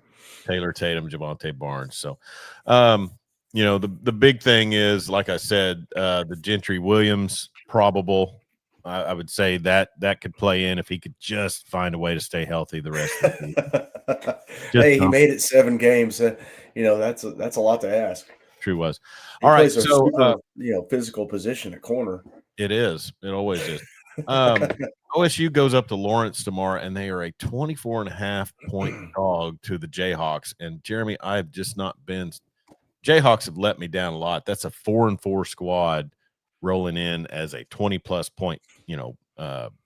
Taylor Tatum, Javonte Barnes. So, the big thing is, like I said, the Gentry Williams probable. I would say that could play in if he could just find a way to stay healthy the rest of the season. Hey, he made it 7 games. That's a lot to ask. True was. All right, so super, physical position at corner. It is. It always is. OSU goes up to Lawrence tomorrow, and they are a 24.5-point dog to the Jayhawks. And Jeremy, I've just not been. Jayhawks have let me down a lot. That's a 4-4 squad rolling in as a 20+ point,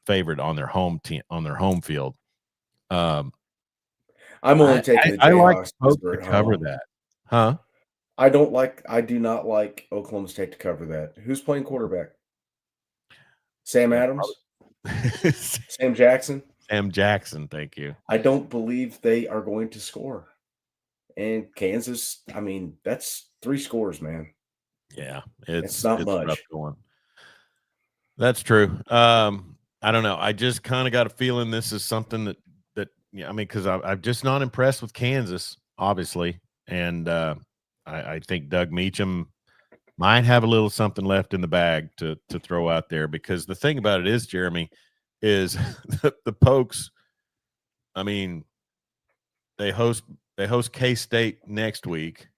favorite on their home team, on their home field. I'm only taking the Jayhawks. I like to cover that, huh? I do not like Oklahoma State to cover that. Who's playing quarterback? Sam Adams? Sam Jackson? Sam Jackson, thank you. I don't believe they are going to score. And Kansas, I mean, that's 3 scores, man. Yeah, it's not much. That's true. I don't know. I just kind of got a feeling this is something that because I'm just not impressed with Kansas, obviously, and I think Doug Meacham might have a little something left in the bag to throw out there, because the thing about it is, Jeremy, is the Pokes. I mean, they host K-State next week,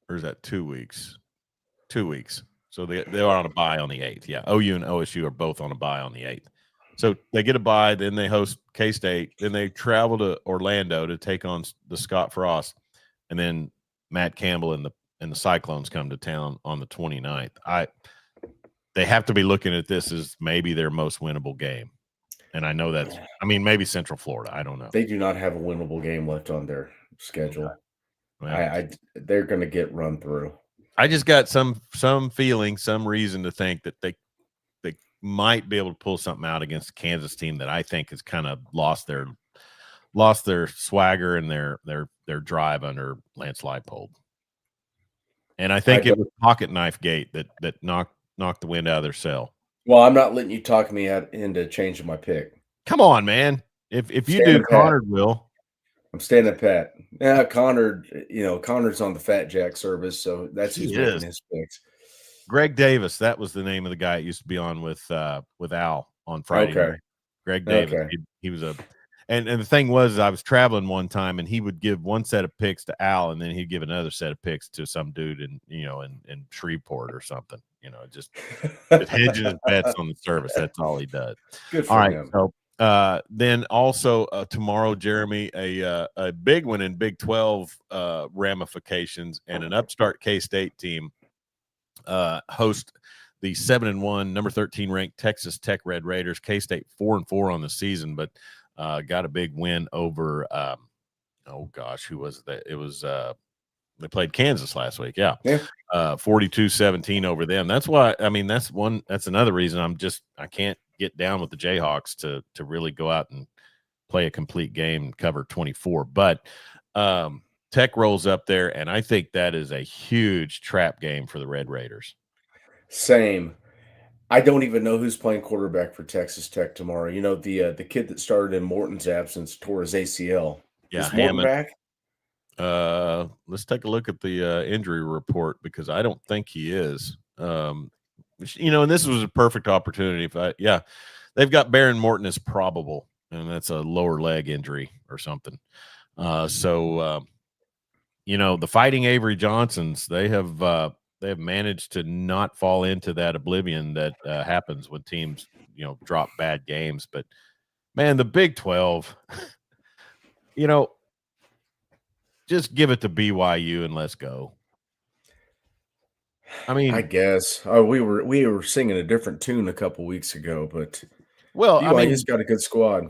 or is that 2 weeks? 2 weeks. So they are on a bye on the 8th. Yeah, OU and OSU are both on a bye on the 8th. So they get a bye, then they host K-State, then they travel to Orlando to take on the Scott Frost, and then Matt Campbell and the Cyclones come to town on the 29th. They have to be looking at this as maybe their most winnable game. And I know that's – maybe Central Florida. I don't know. They do not have a winnable game left on their schedule. Well, they're going to get run through. I just got some feeling, some reason to think that they might be able to pull something out against the Kansas team that I think has kind of lost their swagger and their drive under Lance Leipold. And I think it was pocket knife gate that knocked the wind out of their sail. Well, I'm not letting you talk me into changing my pick. Come on, man. If you do, Connor will. I'm standing pat. Yeah, Connor's on the Fat Jack service, so that's who's making his picks. Greg Davis, that was the name of the guy that used to be on with Al on Friday night. Greg Davis. He was And the thing was, I was traveling one time, and he would give one set of picks to Al, and then he'd give another set of picks to some dude in Shreveport or something. Just hedging his bets on the service. That's all he does. Good All for right. him. So then also tomorrow, Jeremy, a big one in Big 12 ramifications, and an upstart K-State team host the 7-1, number 13 ranked Texas Tech Red Raiders. K-State 4-4 on the season, but got a big win over. Who was that? It was they played Kansas last week. Yeah. 42-17 over them. That's why. I mean, that's another reason I can't get down with the Jayhawks to really go out and play a complete game and cover 24. But Tech rolls up there, and I think that is a huge trap game for the Red Raiders. Same. I don't even know who's playing quarterback for Texas Tech tomorrow. The kid that started in Morton's absence tore his ACL. Yeah, is Morton back? Let's take a look at the injury report, because I don't think he is. And this was a perfect opportunity. They've got Baron Morton as probable, and that's a lower leg injury or something. The Fighting Avery Johnsons, they have managed to not fall into that oblivion that happens when teams, drop bad games. But man, the Big 12, just give it to BYU and let's go. I mean, I guess we were singing a different tune a couple weeks ago, but BYU's got a good squad.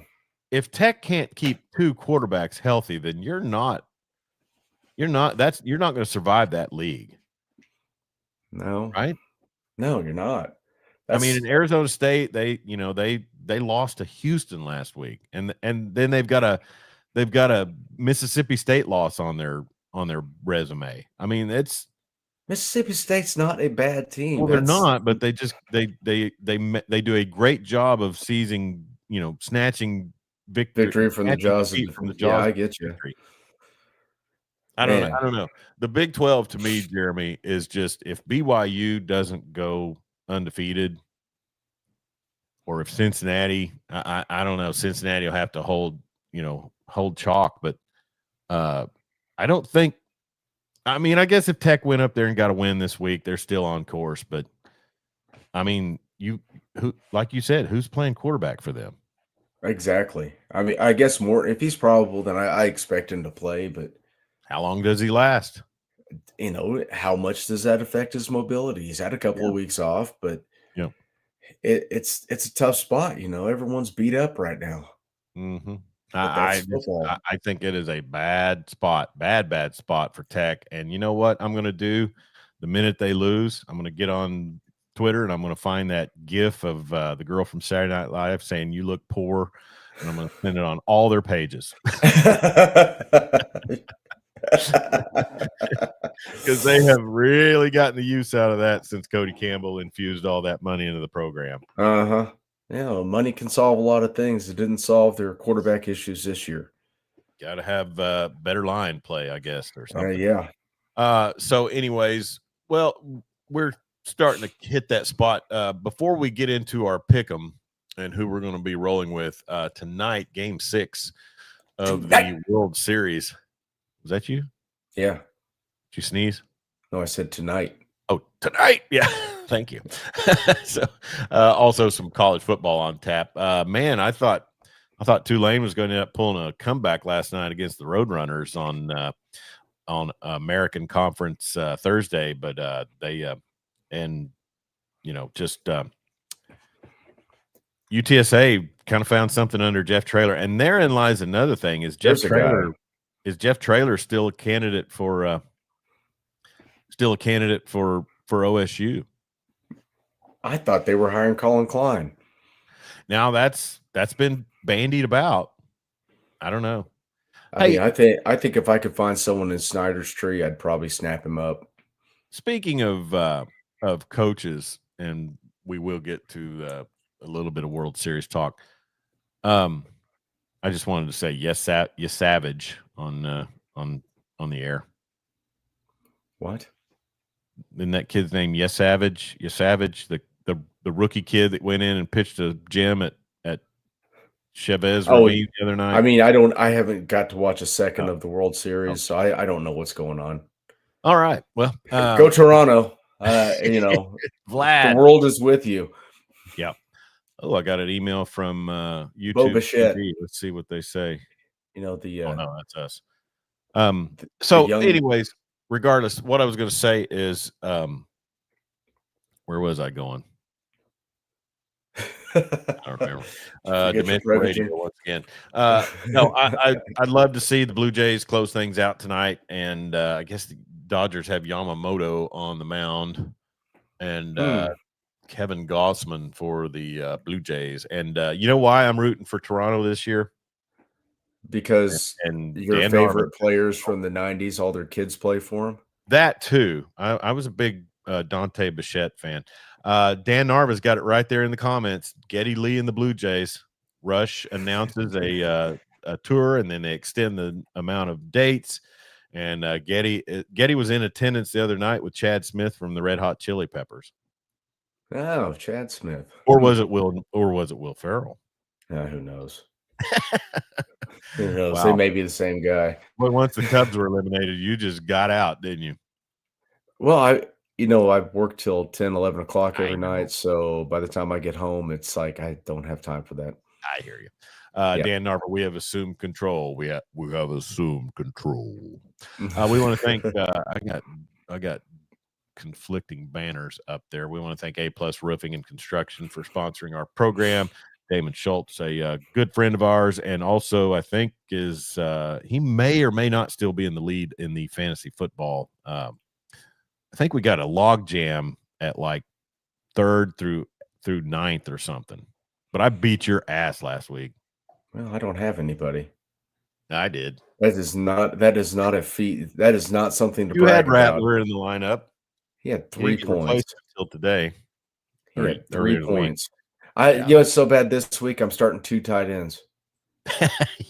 If Tech can't keep two quarterbacks healthy, then you're not going to survive that league. No, right? No, you're not. In Arizona State, they lost to Houston last week, and then they've got a Mississippi State loss on their resume. I mean, it's Mississippi State's not a bad team. Well, they're not, but they do a great job of seizing, snatching victory from the jaws of from the jaws. Yeah, I get you. I don't know. The Big 12 to me, Jeremy, is just if BYU doesn't go undefeated, or if Cincinnati, I don't know, Cincinnati will have to hold chalk, but I don't think. I guess if Tech went up there and got a win this week, they're still on course. But like you said, who's playing quarterback for them? Exactly. I guess more if he's probable, then I expect him to play. But how long does he last? How much does that affect his mobility? He's had a couple of weeks off, but it's a tough spot. Everyone's beat up right now. Mm-hmm. I think it is a bad spot for Tech. And you know what I'm going to do the minute they lose? I'm going to get on Twitter and I'm going to find that GIF of the girl from Saturday Night Live saying "you look poor," and I'm going to send it on all their pages. Because they have really gotten the use out of that since Cody Campbell infused all that money into the program. Yeah, money can solve a lot of things. It didn't solve their quarterback issues this year. Got to have better line play, I guess, or something. Yeah. So anyways, well, we're starting to hit that spot. Before we get into our pick'em and who we're going to be rolling with tonight, Game 6 of the World Series. Was that you? Yeah. Did you sneeze? No, I said tonight. Oh, tonight. Yeah. Thank you. So also some college football on tap. Man, I thought Tulane was going to end up pulling a comeback last night against the Roadrunners on American Conference Thursday, but UTSA kind of found something under Jeff Traylor, and therein lies another thing: is Jeff Traylor still a candidate for OSU? I thought they were hiring Colin Klein. Now that's been bandied about. I don't know. I think if I could find someone in Snyder's tree, I'd probably snap him up. Speaking of coaches, and we will get to a little bit of World Series talk. I just wanted to say yes, Savage on the air. What? Isn't that kid's name Savage, the rookie kid that went in and pitched a gem at Chavez Oh, Ravine the other night? I mean, I haven't got to watch a second Oh, of the World Series, so I don't know what's going on. all right. Well, Go Toronto. The Vlad. world is with you. Yeah. Oh, I got an email from Bo YouTube Bichette. TV. Let's see what they say. Oh no, that's us. So anyways, regardless, what I was going to say is, where was I going? I don't remember. Dimension Radio once again. No, I'd love to see the Blue Jays close things out tonight, and I guess the Dodgers have Yamamoto on the mound, and Kevin Gossman for the Blue Jays. And you know why I'm rooting for Toronto this year? Because and your Dan favorite Narva, players from the 90s, all their kids play for them? That too. I was a big Dante Bichette fan. Dan Narva's got it right there in the comments. Geddy Lee and the Blue Jays. Rush announces a tour, and then they extend the amount of dates. And Geddy was in attendance the other night with Chad Smith from the Red Hot Chili Peppers. Oh, Chad Smith. Or was it Will Ferrell? Who knows? Who knows? Wow. They may be the same guy. Well, once the Cubs were eliminated, you just got out, didn't you? Well, I've worked till 10, 11 o'clock every night. So by the time I get home, it's like I don't have time for that. I hear you. Dan Narva, we have assumed control. We have assumed control. We want to thank I got conflicting banners up there. We want to thank A Plus Roofing and Construction for sponsoring our program. Damon Schultz, a good friend of ours, and also I think is he may or may not still be in the lead in the fantasy football. I think we got a log jam at like 3rd through 9th or something. But I beat your ass last week. Well, I don't have anybody. I did. That is not a feat. That is not something to you brag had Rattler about. in the lineup. He had 3 points until today. He had 3 points. It's so bad this week. I'm starting 2 tight ends.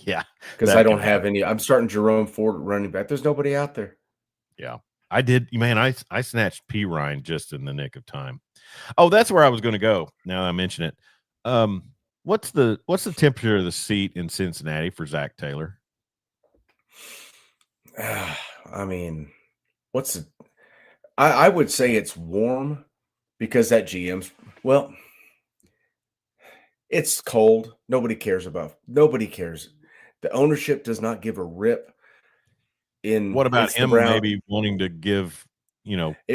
Yeah, because I don't have any. I'm starting Jerome Ford at running back. There's nobody out there. Yeah, I did. Man, I snatched P. Ryan just in the nick of time. Oh, that's where I was going to go. Now I mention it. What's the temperature of the seat in Cincinnati for Zach Taylor? I mean, I would say it's warm because that GM's it's cold. Nobody cares. The ownership does not give a rip. What about him maybe wanting to give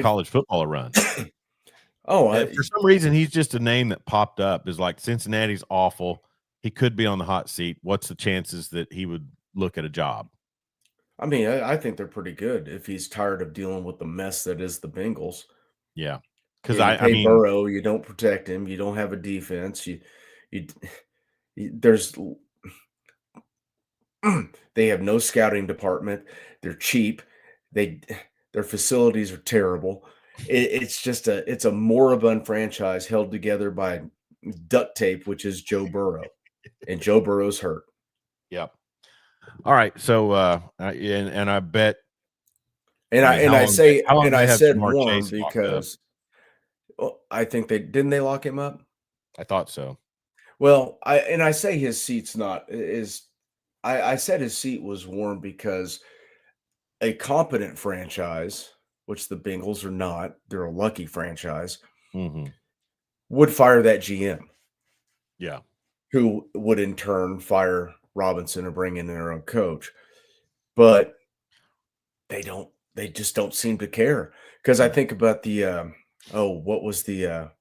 college football a run? For some reason, he's just a name that popped up. Is like Cincinnati's awful. He could be on the hot seat. What's the chances that he would look at a job? I mean, I think they're pretty good if he's tired of dealing with the mess that is the Bengals. Yeah, because I mean, Burrow, you don't protect him. You don't have a defense. They have no scouting department. They're cheap. Their facilities are terrible. It's a moribund franchise held together by duct tape, which is Joe Burrow, and Joe Burrow's hurt. Yep. All right. So, and I bet, I said warm because I think they lock him up. I thought so. Well, I say his seat's not is. I said his seat was warm because a competent franchise, which the Bengals are not, they're a lucky franchise, would fire that GM. Yeah. Who would in turn fire Robinson or bring in their own coach. But they just don't seem to care. Because I think about the what was the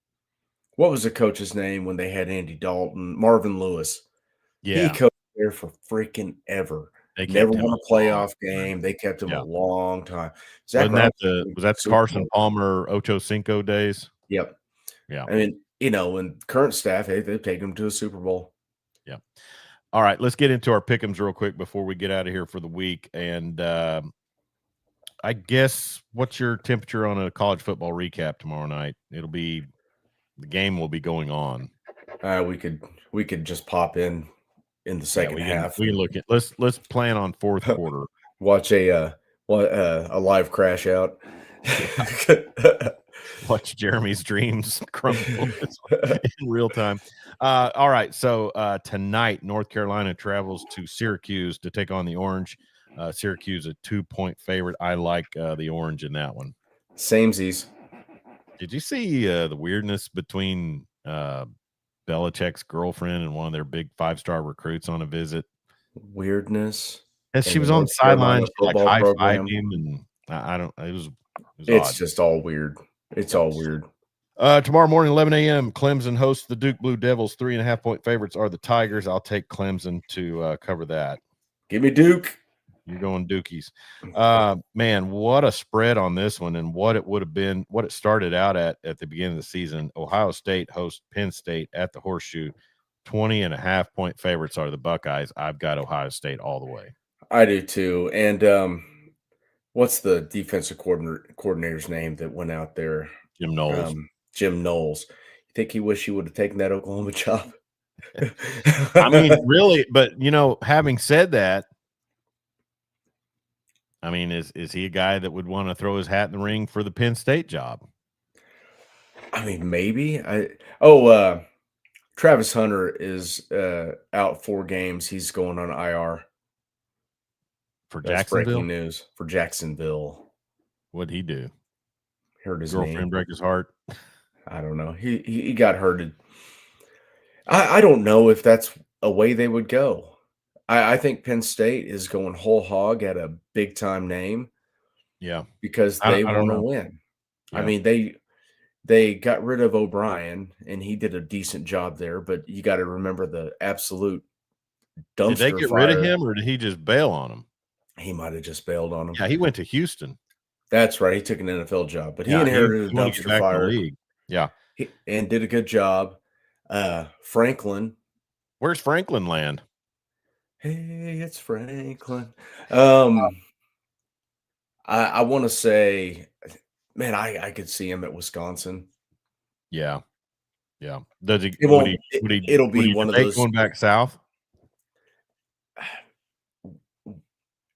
coach's name when they had Andy Dalton? Marvin Lewis. Yeah. He coached there for freaking ever. They never won a playoff game. They kept him a long time. Was that Carson Palmer Ocho Cinco days? Yep. Yeah. I mean, and current staff, they've taken him to a Super Bowl. Yeah. All right, let's get into our pick'ems real quick before we get out of here for the week. And I guess what's your temperature on a college football recap tomorrow night? The game will be going on. We could just pop in the second half. We can look at let's plan on fourth quarter. Watch a live crash out. Watch Jeremy's dreams crumble in real time. All right. So tonight, North Carolina travels to Syracuse to take on the Orange. Syracuse, a 2-point favorite. I like the Orange in that one. Samesies. Did you see the weirdness between Belichick's girlfriend and one of their big 5-star recruits on a visit? Weirdness. And she was on the sideline. She like high-fived him, and I don't. It was it's odd. just all weird. It's all weird. Tomorrow morning, 11 a.m., Clemson hosts the Duke Blue Devils. 3.5-point favorites are the Tigers. I'll take Clemson to cover that. Give me Duke. You're going Dukies. Man, what a spread on this one, and what it would have been, what it started out at the beginning of the season. Ohio State hosts Penn State at the Horseshoe. 20.5-point favorites are the Buckeyes. I've got Ohio State all the way. I do too. And what's the defensive coordinator's name that went out there? Jim Knowles. Jim Knowles. You think he wish he would have taken that Oklahoma job? I mean, really, but having said that, I mean, is he a guy that would want to throw his hat in the ring for the Penn State job? I mean, maybe. Travis Hunter is out 4 games. He's going on IR. For Jacksonville? Breaking news for Jacksonville. What'd he do? Hurt his girlfriend, break his heart. I don't know. He got hurted. I don't know if that's a way they would go. I think Penn State is going whole hog at a big time name. Yeah, because they want to win. Yeah. I mean, they got rid of O'Brien, and he did a decent job there. But you got to remember the absolute dumpster. Did they get rid of him, or did he just bail on him? He might have just bailed on him. Yeah, he went to Houston. That's right. He took an NFL job, but he inherited a dumpster fire. Yeah, and did a good job. Franklin. Where's Franklin land? Hey, it's Franklin. I want to say, man, I could see him at Wisconsin. Yeah. Does he? It'll be one of those going back south.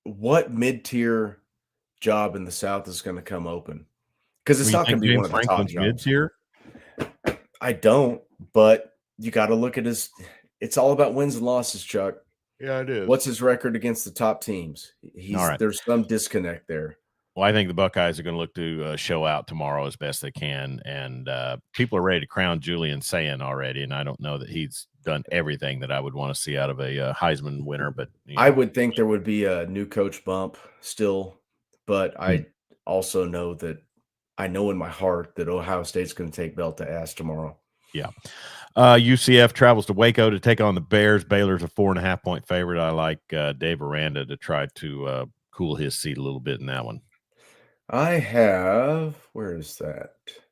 What mid-tier job in the South is going to come open? Because it's not going to be one of the top jobs. Mid-tier? I don't, but you got to look at his. It's all about wins and losses, Chuck. Yeah, it is. What's his record against the top teams? There's some disconnect there. Well, I think the Buckeyes are going to look to show out tomorrow as best they can, and people are ready to crown Julian Sayin already, and I don't know that he's done everything that I would want to see out of a Heisman winner, but I would think there would be a new coach bump still, but I also know that I know in my heart that Ohio State's going to take belt to ass tomorrow. Yeah. UCF travels to Waco to take on the Bears. Baylor's a 4.5-point favorite. I like Dave Aranda to try to cool his seat a little bit in that one. Where is that?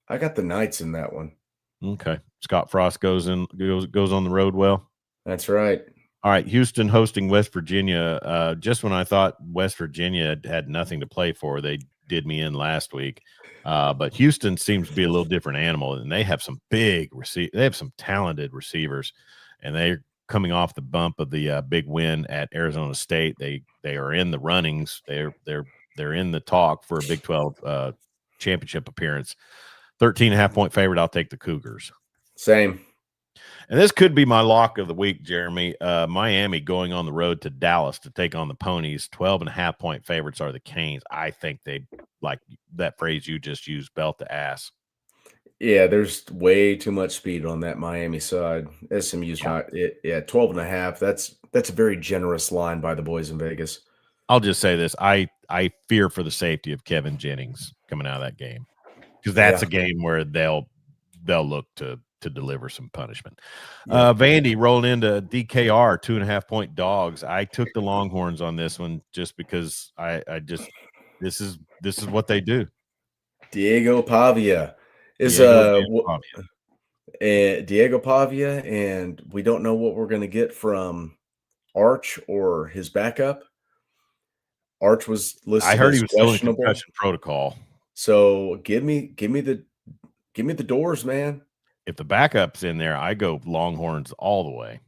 I got the Knights in that one. Okay. Scott Frost goes on the road well. That's right. All right. Houston hosting West Virginia. Just when I thought West Virginia had nothing to play for, they did me in last week. But Houston seems to be a little different animal, and they have some they have some talented receivers, and they're coming off the bump of the big win at Arizona State. They are in the runnings. They're in the talk for a Big 12 championship appearance. 13.5-point favorite. I'll take the Cougars. Same. And this could be my lock of the week, Jeremy. Miami going on the road to Dallas to take on the Ponies. 12.5-point favorites are the Canes. I think they, like that phrase you just used, belt to ass. Yeah, there's way too much speed on that Miami side. SMU's not it. Yeah, 12.5. That's a very generous line by the boys in Vegas. I'll just say this. I fear for the safety of Kevin Jennings coming out of that game, because that's a game where they'll look to deliver some punishment. Vandy rolling into DKR, 2.5-point dogs. I took the Longhorns on this one just because this is what they do. Diego Pavia is Diego Pavia, and we don't know what we're going to get from Arch or his backup. Arch was listed. I heard he was still in concussion protocol. So give me the doors, man. If the backup's in there, I go Longhorns all the way.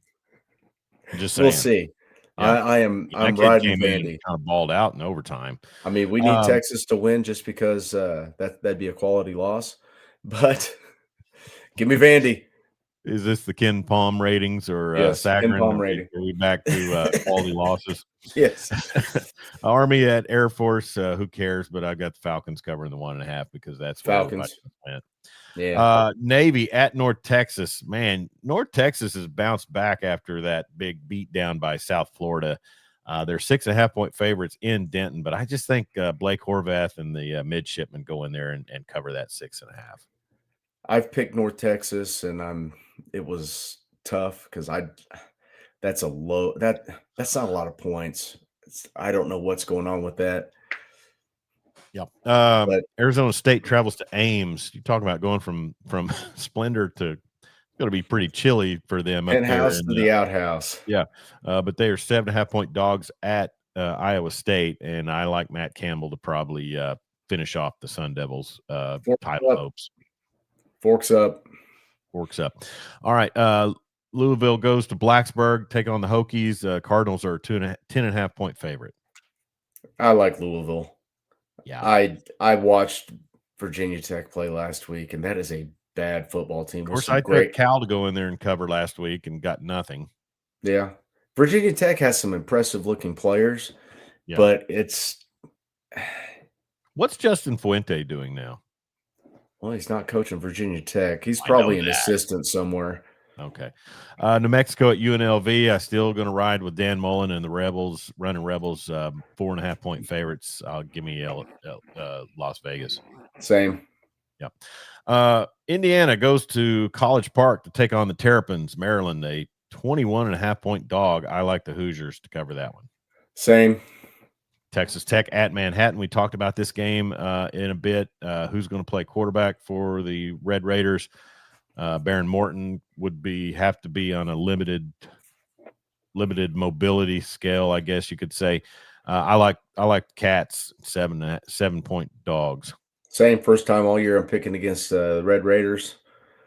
Just saying. We'll see. Yeah. I'm riding Vandy. Kind of balled out in overtime. I mean, we need Texas to win just because that'd be a quality loss. but give me Vandy. Is this the Ken Palm ratings or Yes, Ken Sagarin? Palm Are rating. we back to quality losses? Yes. Army at Air Force. Who cares? But I've got the Falcons covering the 1.5 because that's where everybody Falcons. went. Yeah. Navy at North Texas. Man, North Texas has bounced back after that big beat down by South Florida. They're 6.5-point favorites in Denton, but I just think Blake Horvath and the midshipmen go in there and cover that 6.5. I've picked North Texas, and it was tough because that's that's not a lot of points. I don't know what's going on with that. Yep. But Arizona State travels to Ames. You talk about going from splendor to going to be pretty chilly for them up there. Penthouse to the outhouse. Yeah. But they are 7.5-point dogs at Iowa State, and I like Matt Campbell to probably finish off the Sun Devils title hopes. Forks up. All right. Louisville goes to Blacksburg, take on the Hokies. Cardinals are 10.5-point favorite. I like Louisville. Yeah. I watched Virginia Tech play last week, and that is a bad football team. Of course, I took Cal to go in there and cover last week and got nothing. Yeah. Virginia Tech has some impressive looking players, but it's what's Justin Fuente doing now? Well, he's not coaching Virginia Tech. He's probably an assistant somewhere. Okay. New Mexico at UNLV. I still going to ride with Dan Mullen and the Rebels, running Rebels, 4.5-point favorites. Give me Las Vegas. Same. Yep. Indiana goes to College Park to take on the Terrapins, Maryland. A 21.5-point dog. I like the Hoosiers to cover that one. Same. Texas Tech at Manhattan. We talked about this game in a bit. Who's going to play quarterback for the Red Raiders? Baron Morton would have to be on a limited mobility scale, I guess you could say. I like Cats 7-point dogs. Same. First time all year I'm picking against the Red Raiders.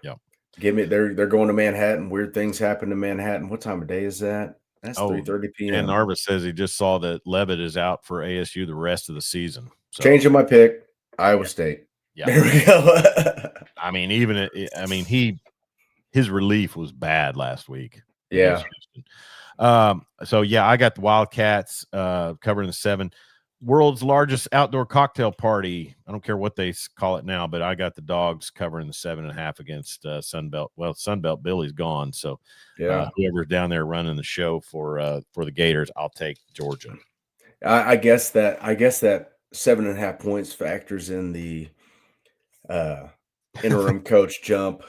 Yeah. Give me they're going to Manhattan. Weird things happen in Manhattan. What time of day is that? That's 3:30 p.m. And Narvis says he just saw that Levitt is out for ASU the rest of the season. So, changing my pick, Iowa State. Yeah. There we go. I mean, his relief was bad last week. Yeah. So yeah, I got the Wildcats covering the 7. World's largest outdoor cocktail party. I don't care what they call it now, but I got the dogs covering the 7.5 against Sunbelt. Well, Sunbelt Billy's gone, so yeah, whoever's down there running the show for the Gators, I'll take Georgia. I guess that 7.5 points factors in the interim coach jump,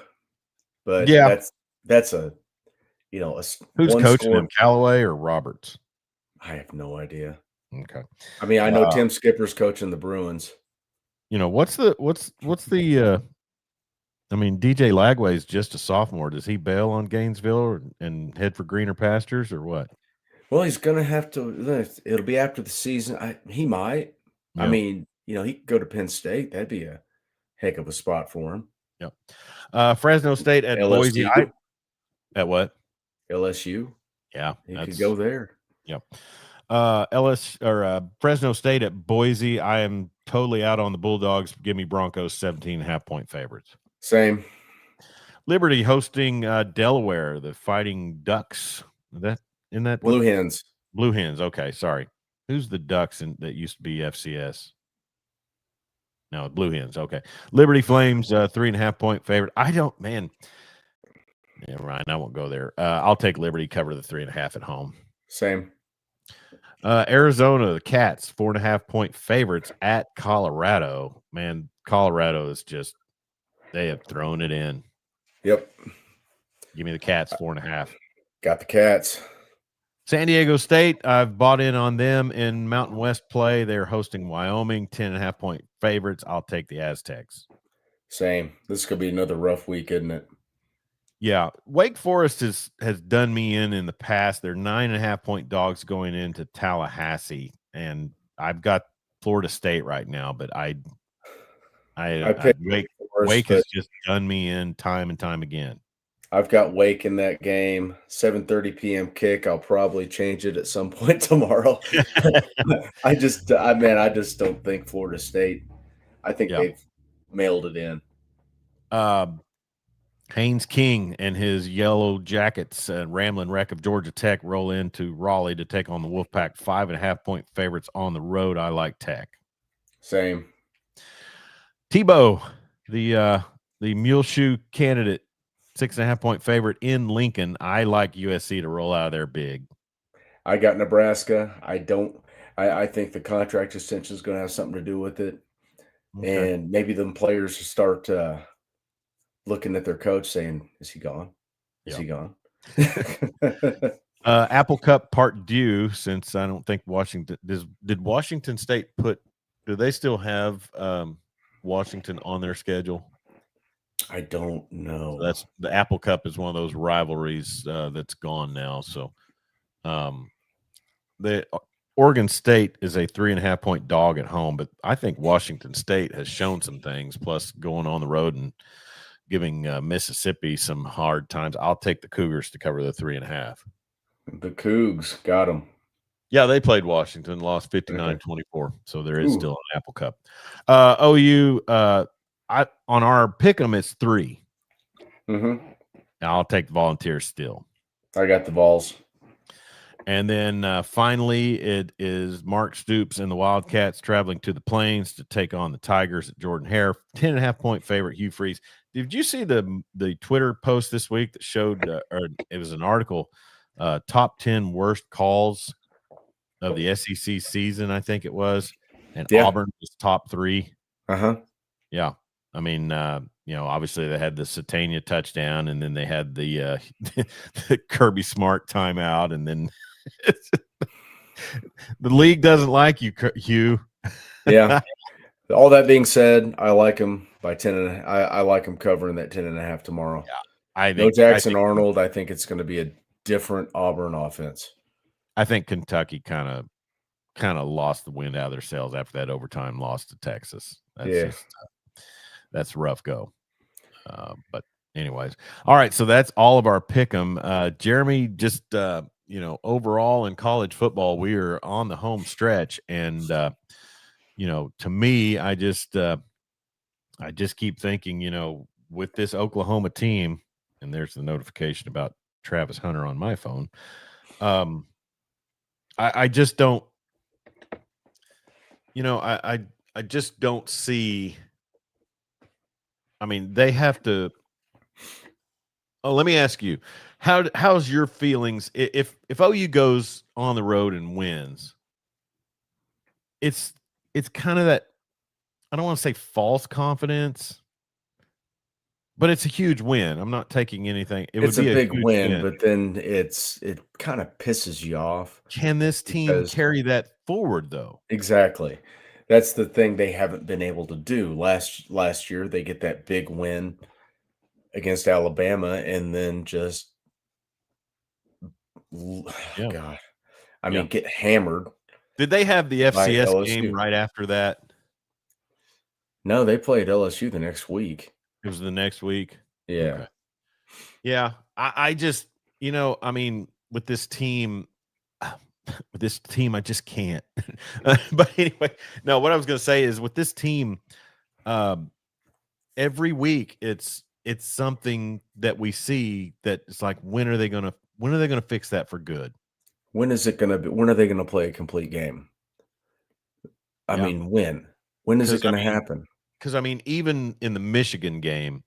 but yeah, that's a who's coaching him, Callaway or Roberts? I have no idea. Okay. I mean, I know Tim Skipper's coaching the Bruins. What's the I mean, DJ Lagway's just a sophomore. Does he bail on Gainesville and head for greener pastures or what? Well, he's going to have to. It'll be after the season. He might. Yeah. I mean, he could go to Penn State. That'd be a heck of a spot for him. Yep. Fresno State at LSU. Boise. At what? LSU. Yeah, he could go there. Yep. Fresno State at Boise. I am totally out on the Bulldogs. Give me Broncos 17.5-point favorites. Same. Liberty hosting Delaware, the Fighting Ducks. Blue Hens. Blue Hens. Okay, sorry. Who's the Ducks that used to be FCS? No, Blue Hens. Okay. Liberty Flames 3.5-point favorite. Yeah, Ryan, I won't go there. I'll take Liberty cover the 3.5 at home. Same. Arizona, the Cats, 4.5-point favorites at Colorado. Man, Colorado is they have thrown it in. Yep. Give me the Cats, 4.5. Got the Cats. San Diego State, I've bought in on them in Mountain West play. They're hosting Wyoming, 10.5-point favorites. I'll take the Aztecs. Same. This could be another rough week, isn't it? Yeah, Wake Forest has done me in the past. They're 9.5-point dogs going into Tallahassee, and I've got Florida State right now. But Wake has just done me in time and time again. I've got Wake in that game. 7:30 p.m. kick. I'll probably change it at some point tomorrow. I just don't think Florida State. I think they've mailed it in. Haynes King and his Yellow Jackets, Ramblin' Wreck of Georgia Tech, roll into Raleigh to take on the Wolfpack. 5.5-point favorites on the road. I like Tech. Same. Tebow, the Muleshoe candidate, 6.5-point favorite in Lincoln. I like USC to roll out of there big. I got Nebraska. I think the contract extension is going to have something to do with it. Okay. And maybe them players start looking at their coach saying, is he gone? Is he gone? Apple Cup part due, since I don't think Washington did Washington State do they still have Washington on their schedule? I don't know. So that's the Apple Cup is one of those rivalries that's gone now. So the Oregon State is a 3.5-point dog at home, but I think Washington State has shown some things, plus going on the road and giving Mississippi some hard times. I'll take the Cougars to cover the 3.5. The Cougs got them. Yeah, they played Washington, lost 59-24. So there is still an Apple Cup. OU, on our pick 'em, it's 3. Mm-hmm. I'll take the Volunteers still. I got the Vols. And then finally, it is Mark Stoops and the Wildcats traveling to the Plains to take on the Tigers at Jordan Hare. 10.5-point favorite, Hugh Freeze. Did you see the Twitter post this week that showed, or it was an article, top 10 worst calls of the SEC season, I think it was, and Auburn was top 3. Yeah. I mean, obviously they had the Satania touchdown, and then they had the Kirby Smart timeout, and then the league doesn't like you, Hugh. Yeah. All that being said, I like them by 10. And I like them covering that 10.5 tomorrow. Yeah, I think no Jackson Arnold. I think it's going to be a different Auburn offense. I think Kentucky kind of lost the wind out of their sails after that overtime loss to Texas. That's a rough go. But anyways, all right. So that's all of our pick 'em. Jeremy, just overall in college football, we are on the home stretch, and to me, I just keep thinking, with this Oklahoma team, and there's the notification about Travis Hunter on my phone. I just don't, I just don't see. I mean, they have to. Oh, let me ask you, how's your feelings if OU goes on the road and wins? It's kind of that, I don't want to say false confidence, but it's a huge win. I'm not taking anything. It's a big win, but then it kind of pisses you off. Can this team carry that forward, though? Exactly. That's the thing they haven't been able to do. Last year, they get that big win against Alabama, and then just God, I mean, get hammered. Did they have the FCS game right after that? No, they played LSU the next week. It was the next week. Yeah. Okay. Yeah. I just, I mean, with this team, I just can't. But anyway, no, what I was going to say is with this team, every week it's something that we see that it's like, when are they going to fix that for good? When are they going to play a complete game? I mean, when is it going to happen? Because, I mean, even in the Michigan game,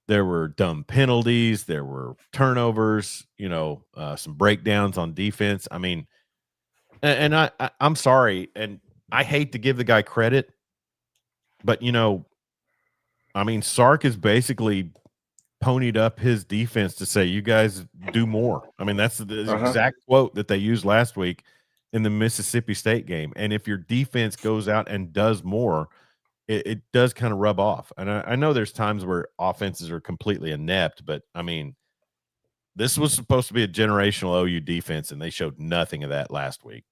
there were dumb penalties, there were turnovers, some breakdowns on defense. I mean, and I'm sorry, and I hate to give the guy credit, but, I mean, Sark is basically ponied up his defense to say, you guys do more. I mean, that's the exact quote that they used last week in the Mississippi State game. And if your defense goes out and does more, it does kind of rub off. And I know there's times where offenses are completely inept, but I mean, this was supposed to be a generational OU defense, and they showed nothing of that last week.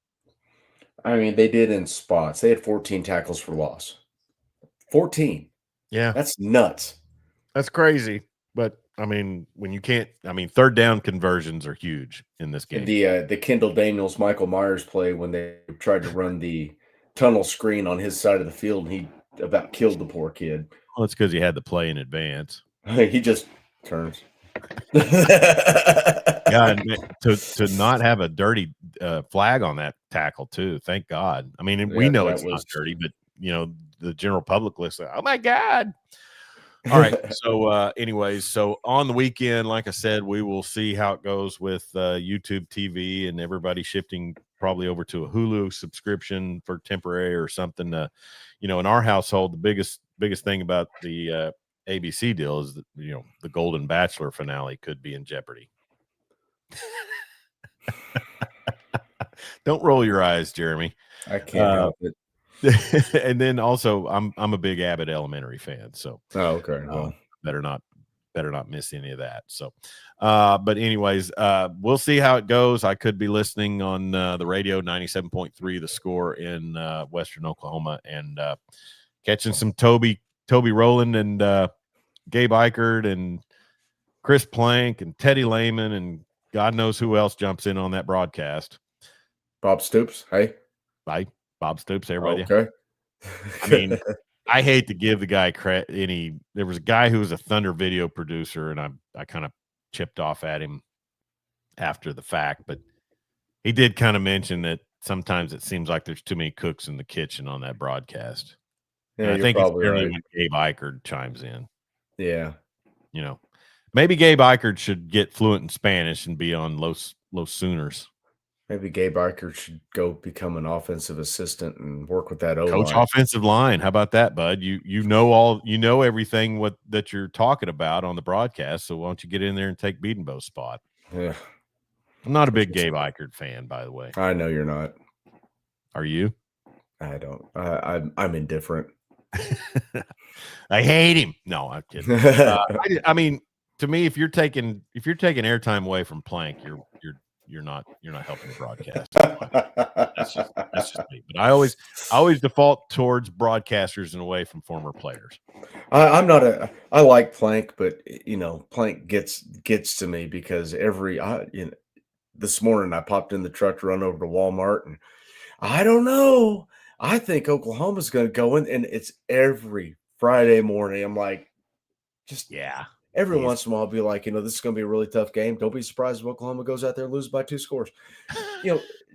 I mean, they did in spots. They had 14 tackles for loss. 14. Yeah. That's nuts. That's crazy. But I mean, when you can't, I mean, third down conversions are huge in this game. The Kendall Daniels, Michael Myers play when they tried to run the tunnel screen on his side of the field, and he about killed the poor kid. Well, it's because he had to play in advance. He just turns. Yeah, and to not have a dirty flag on that tackle too. Thank God. I mean, we know it's not dirty, but the general public looks like, oh my God. All right. So, anyways, so on the weekend, like I said, we will see how it goes with YouTube TV and everybody shifting probably over to a Hulu subscription for temporary or something. In our household, the biggest thing about the ABC deal is that the Golden Bachelor finale could be in jeopardy. Don't roll your eyes, Jeremy. I can't help it. And then also, I'm a big Abbott Elementary fan, so okay, well, better not miss any of that. So, but anyways, we'll see how it goes. I could be listening on the radio 97.3, The Score in Western Oklahoma, and catching some Toby Rowland and Gabe Eichert and Chris Plank and Teddy Lehman and God knows who else jumps in on that broadcast. Bob Stoops, hey. Bye. Bob Stoops, everybody. Okay. I mean, I hate to give the guy credit. There was a guy who was a Thunder video producer, and I kind of chipped off at him after the fact, but he did kind of mention that sometimes it seems like there's too many cooks in the kitchen on that broadcast. Yeah, I think it's generally when Gabe Eichert chimes in. Yeah. Maybe Gabe Eichert should get fluent in Spanish and be on Los Sooners. Maybe Gabe Eichert should go become an offensive assistant and work with that O-line. Coach offensive line. How about that, bud? You know everything that you're talking about on the broadcast. So why don't you get in there and take Biedenbow's spot? Yeah. I'm not a big Gabe Eichert fan, by the way. I know you're not. Are you? I don't. I'm indifferent. I hate him. No, I'm kidding. I mean, to me, if you're taking airtime away from Plank, you're not helping the broadcast. That's just me. But I always default towards broadcasters and away from former players. I like Plank, but Plank gets to me because this morning I popped in the truck to run over to Walmart, and I don't know. I think Oklahoma's going to go in, and it's every Friday morning. I'm like, every once in a while, I'll be like, this is going to be a really tough game. Don't be surprised if Oklahoma goes out there and loses by 2 scores.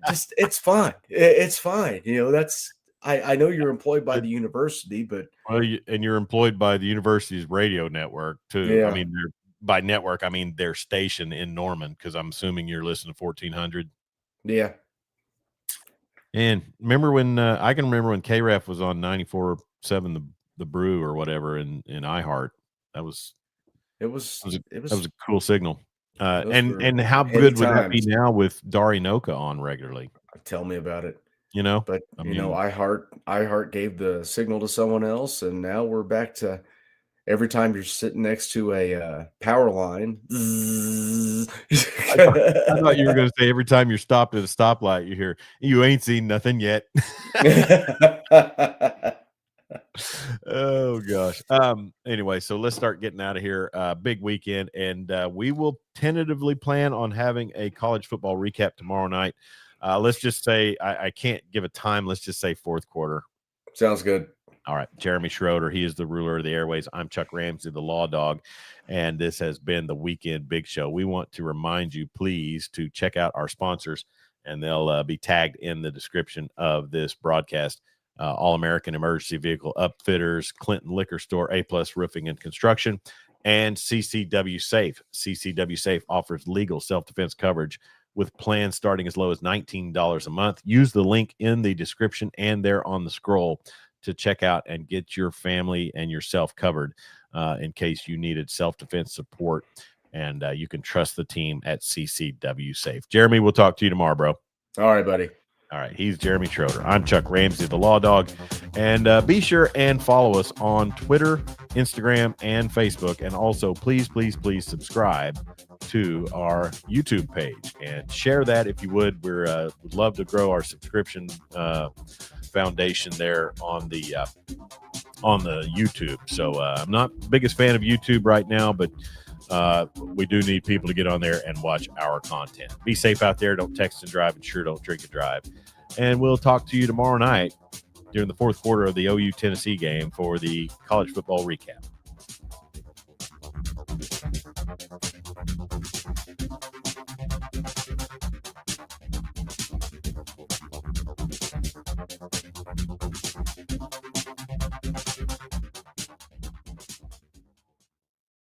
Just it's fine. It's fine. I know you're employed by the university, but and you're employed by the university's radio network too. Yeah. I mean, by network, I mean their station in Norman, because I'm assuming you're listening to 1400. Yeah. And remember when I can remember when KREF was on 94.7 the Brew or whatever in iHeart. That was a cool signal. And how good would that be now with Dari Noka on regularly? Tell me about it. But iHeart gave the signal to someone else, and now we're back to every time you're sitting next to a power line. I thought you were going to say every time you're stopped at a stoplight, you hear, "You ain't seen nothing yet." Oh gosh. Anyway, so let's start getting out of here. Big weekend, and we will tentatively plan on having a college football recap tomorrow night. Let's just say I can't give a time. Let's just say fourth quarter. Sounds good. All right. Jeremy Schroeder, he is the ruler of the airways. I'm Chuck Ramsey, the Law Dog, and this has been the Weekend Big Show. We want to remind you, please, to check out our sponsors, and they'll be tagged in the description of this broadcast. All-American Emergency Vehicle Upfitters, Clinton Liquor Store, A-Plus Roofing and Construction, and CCW Safe. CCW Safe offers legal self-defense coverage with plans starting as low as $19 a month. Use the link in the description and there on the scroll to check out and get your family and yourself covered in case you needed self-defense support. And you can trust the team at CCW Safe. Jeremy, we'll talk to you tomorrow, bro. All right, buddy. All right, he's Jeremy Schroeder. I'm Chuck Ramsey, the Law Dog. And be sure and follow us on Twitter, Instagram, and Facebook. And also, please, please, please subscribe to our YouTube page and share that if you would. We'd love to grow our subscription foundation there on the YouTube. So I'm not the biggest fan of YouTube right now, but we do need people to get on there and watch our content. Be safe out there. Don't text and drive, and sure don't drink and drive. And we'll talk to you tomorrow night. during the fourth quarter of the OU Tennessee game for the college football recap.